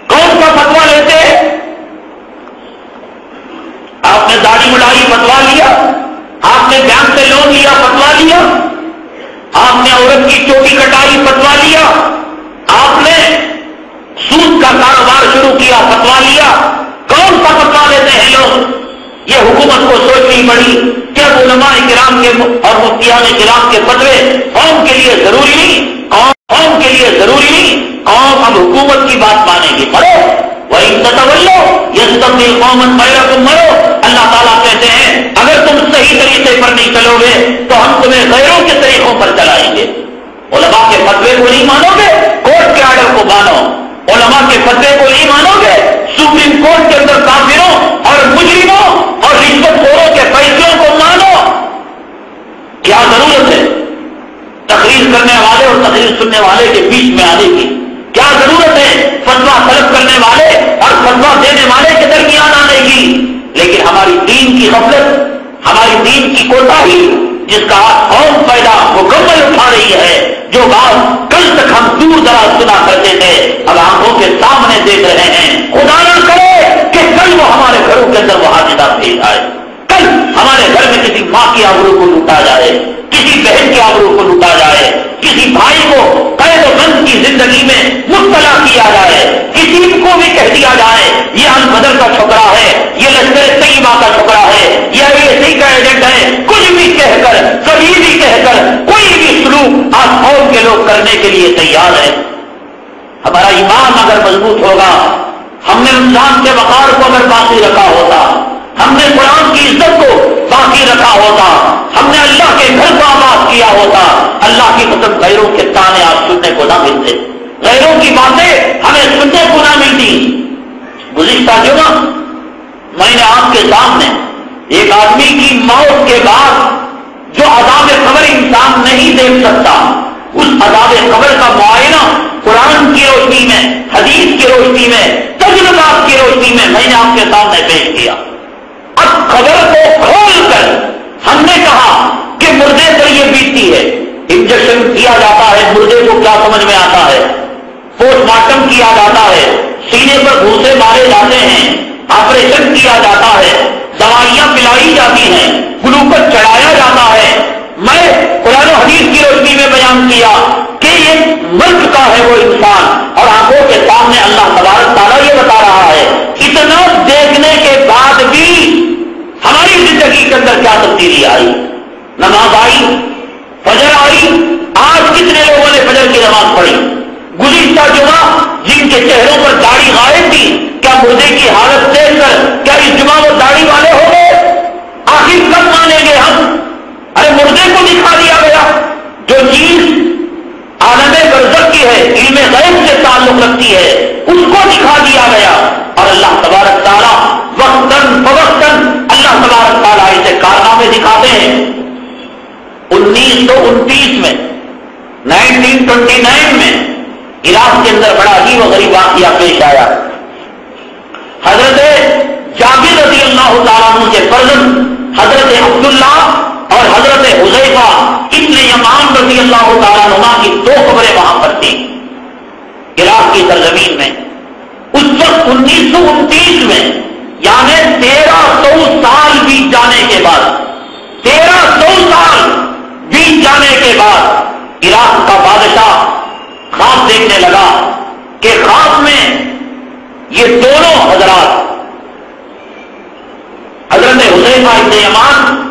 کون سا فتوا لیتے ہیں؟ آپ نے داڑھی مڑائی فتوا لیا, آپ نے بینک سے لون لیا فتوا لیا, آپ نے عورت کی چوٹی کٹائی فتوا لیا, آپ نے سود کا کاروبار شروع کیا فتوا لیا. کون سا فتوا لیتے ہیں لوگ؟ یہ حکومت کو سوچنی پڑی کہ اب علماء کرام کے اور مفتیان کرام کے فتوے قوم کے لیے ضروری نہیں, قوم کے لیے ضروری نہیں, قوم اب حکومت کی بات مانے گی. پڑھو وَإِن تَتَوَلَّوْا يَسْتَبْدِلْ قَوْمًا غَيْرَكُمْ مَرَوْا. اللہ تعالیٰ کہتے ہیں اگر تم صحیح طریقے پر نہیں چلو گے تو ہم تمہیں غیروں کے طریقوں پر چلائیں گے. علماء کے فتوے کو نہیں مانو گے, کورٹ کے آرڈر کو مانو. علماء کے فتوے کو نہیں مانو گے, سپریم کورٹ کے اندر کافروں اور مجرموں اور رشوت خوروں کے فیصلوں کو مانو. کیا ضرورت ہے تقریر کرنے والے اور تقریر سننے والے کے بیچ میں آنے کی؟ کیا ضرورت ہے فتوا طلب کرنے والے اور فتوا دینے والے کے درمیان آنے کی؟ لیکن ہماری دین کی غفلت, ہماری دین کی کوتاہی, جس کا قوم پیدا مکمل اٹھا رہی ہے, جو بات کل تک ہم دور دراز سنا کرتے تھے اب آنکھوں کے سامنے دیکھ رہے ہیں. خدا نہ کرے کہ کل وہ ہمارے گھروں کے اندر وہ حادثہ پیش آئے, کل ہمارے گھر میں کسی ماں کی آبرو کو لوٹا جائے, کسی بہن کی آبرو کو لوٹا جائے, کسی بھائی کو قید و بند کی زندگی میں مبتلا کیا جائے, کسی کو بھی کہہ دیا جائے یہ البدر کا چھوکرا ہے, یہ لشکر طیبہ کا چھوکرا ہے, یہ ایسی کا ایجنٹ ہے, کچھ بھی کہہ کر, کبھی بھی کہہ کر, کوئی بھی سلوک آج قوم کے لوگ کرنے کے لیے تیار ہے. ہمارا ایمان اگر مضبوط ہوگا, ہم نے رمضان کے وقار کو اگر باقی رکھا ہوتا, ہم نے قرآن کی عزت کو باقی رکھا ہوتا, ہم نے اللہ کے گھر کو آباد کیا ہوتا, اللہ کی قسم غیروں کے تانے آپ سننے کو نہ ملتے, غیروں کی باتیں ہمیں سننے کو نہ ملتی. موت کے بعد جو عذاب قبر انسان نہیں دیکھ سکتا، اس عذاب قبر کا معائنہ قرآن کی روشنی میں، حدیث کی روشنی میں، تجربات کی روشنی میں میں نے آپ کے سامنے پیش کیا۔ اب قبر کو کھول کر ہم نے کہا کہ مردے پر یہ بیتتی ہے، انجیکشن کیا جاتا ہے، مردے کو کیا سمجھ میں آتا ہے، پوسٹ مارٹم کیا جاتا ہے، سینے پر گھوسے مارے جاتے ہیں، آپریشن کیا جاتا ہے، دوائیاں پلائی جاتی ہیں، گلوکوز چڑھایا جاتا ہے۔ میں قرآن و حدیث کی روشنی میں بیان کیا کہ یہ مر چکا ہے وہ انسان، اور آنکھوں کے سامنے اللہ تبارک تعالیٰ یہ بتا رہا ہے۔ اتنا دیکھنے کے بعد بھی ہماری زندگی کے اندر کیا تبدیلی آئی؟ نماز آئی، فجر آئی۔ آج کتنے لوگوں نے فجر کی نماز پڑھی؟ گزشتہ جمعہ جن کے چہروں پر داڑھی غائب تھی، کیا مردے کی حالت دیکھ کر کیا اس جمعہ وہ داڑھی والے ہو گئے؟ آخر کب مانیں گے ہم؟ ارے مردے کو دکھا دیا گیا، جو چیز عالم برزخ کی ہے، علم غیب سے تعلق رکھتی ہے، اس کو دکھا دیا گیا۔ اور اللہ تبارک تعالیٰ وقتاً فوقتاً اللہ تبارک تعالیٰ اسے کارنامے دکھاتے ہیں۔ 1929 میں 1929 میں عراق کے اندر بڑا عجیب و غریب واقعہ پیش آیا۔ حضرت جابر رضی اللہ تعالیٰ عنہ کے فرزند حضرت عبداللہ اور حضرت حذیفہ ابن یمان رضی اللہ تعالیٰ عنہ کی 2 قبریں وہاں پر تھیں عراق کی سرزمین میں۔ اس وقت 1929 میں، یعنی 1300 سال بیت جانے کے بعد، 1300 سال بیت جانے کے بعد عراق کا بادشاہ خواب دیکھنے لگا کہ خواب میں یہ دونوں حضرات حضرت حذیفہ ابن یمان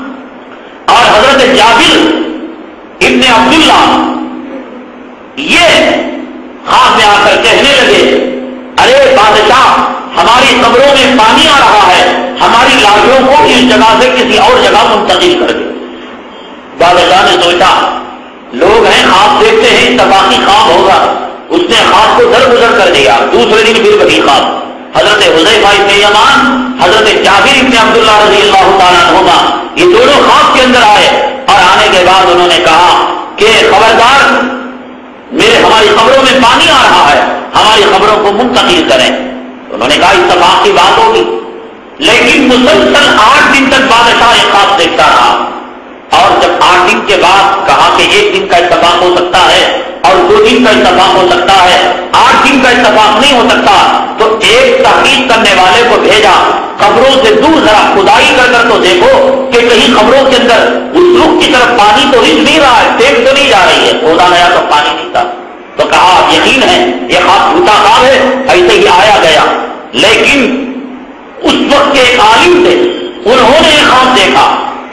اور حضرت جابر ابن عبداللہ یہ خواب میں آ کر کہنے لگے، ارے بادشاہ، ہماری قبروں میں پانی آ رہا ہے، ہماری لاشوں کو اس جگہ سے کسی اور جگہ منتقل کر دے۔ بادشاہ نے سوچا لوگ ہیں، خواب دیکھتے ہیں، اتفاقی خواب ہوگا، اس نے خواب کو درگزر کر دیا۔ دوسرے دن پھر وہی خواب، حضرت حذیفہ ابن یمان، حضرت جابر ابن عبداللہ رضی اللہ تعالیٰ عنہما یہ دونوں خواب کے اندر آئے، اور آنے کے بعد انہوں نے کہا کہ خبردار، ہماری قبروں میں پانی آ رہا ہے، ہماری قبروں کو منتقل کریں۔ انہوں نے کہا اتفاق کی بات ہوگی، لیکن مسلسل 8 دن تک بادشاہ یہ خواب دیکھتا رہا، اور جب 8 دن کے بعد کہا کہ 1 دن کا اتفاق ہو سکتا ہے اور 2 دن کا اتفاق ہو سکتا ہے، 8 دن کا اتفاق نہیں ہو سکتا، تو ایک تحقیق کرنے والے کو بھیجا، قبروں سے دور ذرا کھدائی کر کر تو دیکھو کہ کہیں قبروں کے اندر اس رخ کی طرف پانی تو رس نہیں رہا ہے، ٹیک تو نہیں جا رہی ہے۔ کھودا گیا تو پانی نہیں تھا، تو کہا یقین ہے یہ خواب جھوٹا خواب ہے، ایسے ہی آیا گیا۔ لیکن اس وقت کے ایک عالم تھے، انہوں نے یہ خواب دیکھا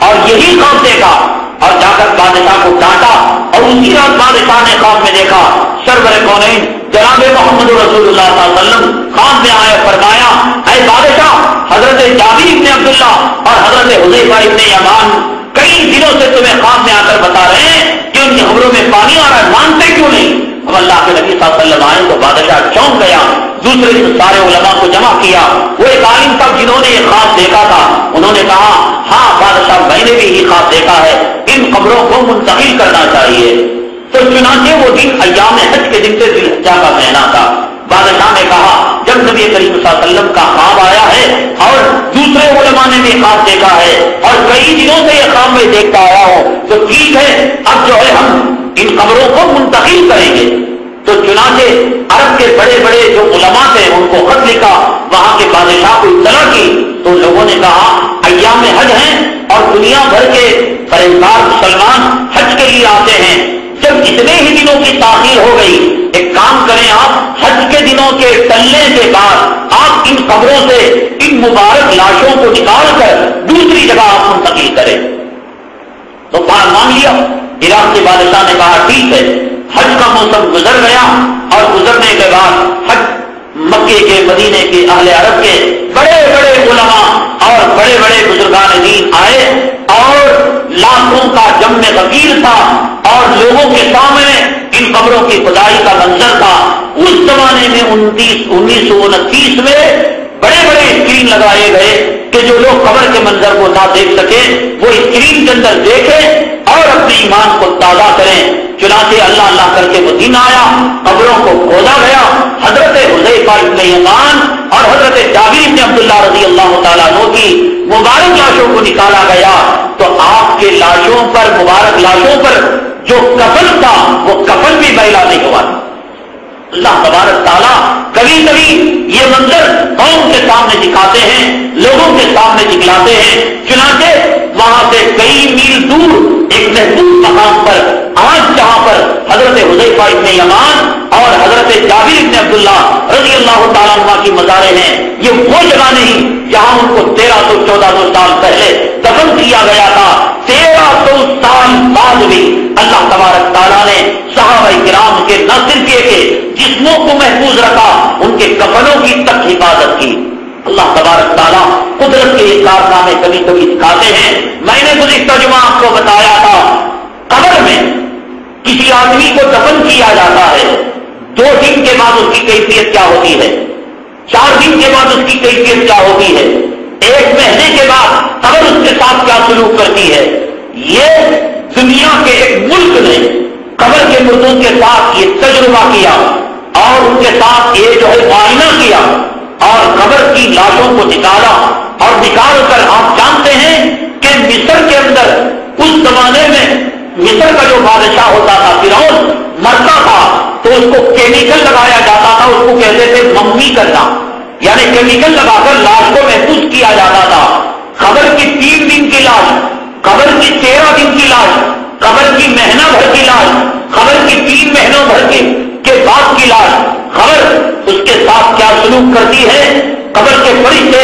اور یہی خواب دیکھا، اور جا کر بادشاہ کو ڈانٹا، اور اسی رات بادشاہ نے خواب میں دیکھا سرور کونین جناب محمد رسول اللہ صلی اللہ علیہ وسلم خواب میں آئے، فرمایا اے بادشاہ، حضرت جابر ابن عبداللہ اور حضرت حذیفہ ابن یمان کئی دنوں سے تمہیں خواب میں آ کر بتا رہے ہیں کہ ان کی خبروں میں پانی آ رہا ہے، مانتے کیوں نہیں؟ اب اللہ کے نبی صلی اللہ علیہ وسلم آئے تو بادشاہ چونک گیا۔ دوسرے دن سارے علماء کو جمع کیا، وہ ایک عالم تھا جنہوں نے یہ خواب دیکھا تھا، انہوں نے کہا ہاں بادشاہ میں نے بھی یہ خواب دیکھا ہے، ان قبروں کو منتقل کرنا چاہیے۔ تو چنانچہ وہ دن ایام حج کے دن سے ذی الحجہ کا مہینہ تھا۔ بادشاہ نے کہا جب نبی کریم صلی اللہ علیہ وسلم کا خواب آیا ہے اور دوسرے علماء نے بھی خواب دیکھا ہے اور کئی دنوں سے یہ خواب میں دیکھتا آیا ہوں، تو ٹھیک ہے اب جو ہے ہم ان قبروں کو منتقل کریں گے۔ تو چنانچہ عرب کے بڑے بڑے جو علماء تھے ان کو خط لکھا، وہاں کے بادشاہ کو اطلاع کی، تو لوگوں نے کہا ایام حج ہیں اور دنیا بھر کے پرہیزگار مسلمان حج کے لیے آتے ہیں، جب اتنے ہی دنوں کی تاخیر ہو گئی، ایک کام کریں آپ حج کے دنوں کے ٹلنے کے بعد آپ ان قبروں سے ان مبارک لاشوں کو نکال کر دوسری جگہ آپ منتقل کریں۔ تو بات مان لیا، عراق کے بادشاہ نے کہا ٹھیک ہے۔ حج کا موسم گزر گیا اور گزرنے کے بعد حج مکے کے مدینے کے اہل عرب کے بڑے بڑے علماء اور بڑے بڑے بزرگان دین آئے اور لاکھوں کا جم غفیر تھا اور لوگوں کے سامنے ان قبروں کی کھدائی کا منظر تھا۔ اس زمانے میں 1929 میں بڑے بڑے بڑے اسکرین لگائے گئے کہ جو لوگ قبر کے منظر کو نہ دیکھ سکے وہ اسکرین کے اندر دیکھیں اور اپنے ایمان کو تازہ کریں۔ چنانچہ اللہ اللہ کر کے وہ دن آیا، قبروں کو کھودا گیا، حضرت حذیفہ ابن یمان اور حضرت جابر بن عبداللہ رضی اللہ تعالیٰ عنہ کی مبارک لاشوں کو نکالا گیا، تو آپ کے لاشوں پر، مبارک لاشوں پر جو کفن تھا وہ کفن بھی میلا نہیں ہوا۔ اللہ تبارک تعالیٰ کبھی کبھی یہ منظر قوم کے سامنے دکھاتے ہیں، لوگوں کے سامنے دکھلاتے ہیں۔ چنانچہ وہاں سے کئی میل دور ایک محدود مقام پر آج جہاں پر حضرت حذیفہ ابن یمان اور حضرت جابر ابن عبداللہ رضی اللہ تعالیٰ عنہ کی مزاریں ہیں، یہ وہ جگہ نہیں جہاں ان کو 1300-1400 سال پہلے دفن کیا گیا تھا۔ 1300 سال بعد بھی اللہ تبارک تعالیٰ نے صحابہ کرام کے نہ صرف یہ کہ جسموں کو محفوظ رکھا، ان کے کفنوں کی تک حفاظت کی۔ اللہ تبارک تعالیٰ قدرت کے یہ کارنامے کبھی کبھی دکھاتے ہیں۔ میں نے گزشتہ جمعہ آپ کو بتایا تھا، قبر میں کسی آدمی کو دفن کیا جاتا ہے، 2 دن کے بعد اس کی کیفیت کیا ہوتی ہے، 4 دن کے بعد اس کی کیفیت کیا ہوتی ہے، 1 مہینے کے بعد قبر اس کے ساتھ کیا سلوک کرتی ہے۔ یہ دنیا کے ایک ملک نے قبر کے مردوں کے ساتھ یہ تجربہ کیا اور ان کے ساتھ یہ جو ہے معائنہ کیا اور قبر کی لاشوں کو نکالا، اور نکال کر آپ جانتے ہیں کہ مصر کے اندر اس زمانے میں مصر کا جو بادشاہ ہوتا تھا فرعون، مرتا تھا تو اس کو کیمیکل لگایا جاتا تھا، اس کو کہتے تھے ممی کرنا، یعنی کیمیکل لگا کر لاش کو محفوظ کیا جاتا تھا۔ قبر کی 3 دن کی لاش، قبر کی 13 دن کی لاش، قبر کی مہینہ بھر کی لاش، قبر کی 3 مہینوں بھر کے بعد کی لاش، قبر اس کے ساتھ کیا سلوک کرتی ہے۔ قبر کے فرشتے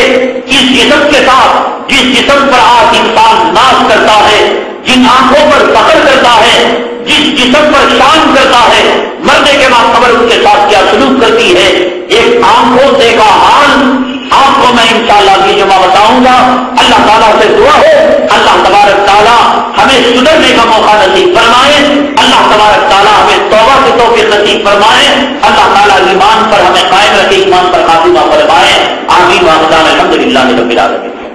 جس جسم کے ساتھ، جس جسم پر آج انسان ناز کرتا ہے، جن آنکھوں پر فخر کرتا ہے، جس جسم پر شان کرتا ہے، مرنے کے بعد قبر اس کے ساتھ کیا سلوک کرتی ہے، ایک آنکھوں سے کا حال آپ کو میں انشاءاللہ اگلی جمعہ بتاؤں گا۔ اللہ تعالیٰ سے دعا ہے اللہ تبارک تعالیٰ ہمیں سدھرنے کا موقع نصیب فرمائے، اللہ تبارک تعالیٰ ہمیں توبہ کی توفیق نصیب فرمائے، اللہ تعالیٰ ایمان پر ہمیں قائم رکھے، ایمان پر خاتمہ فرمائے۔ آمین۔ الحمد للہ رب العالمین۔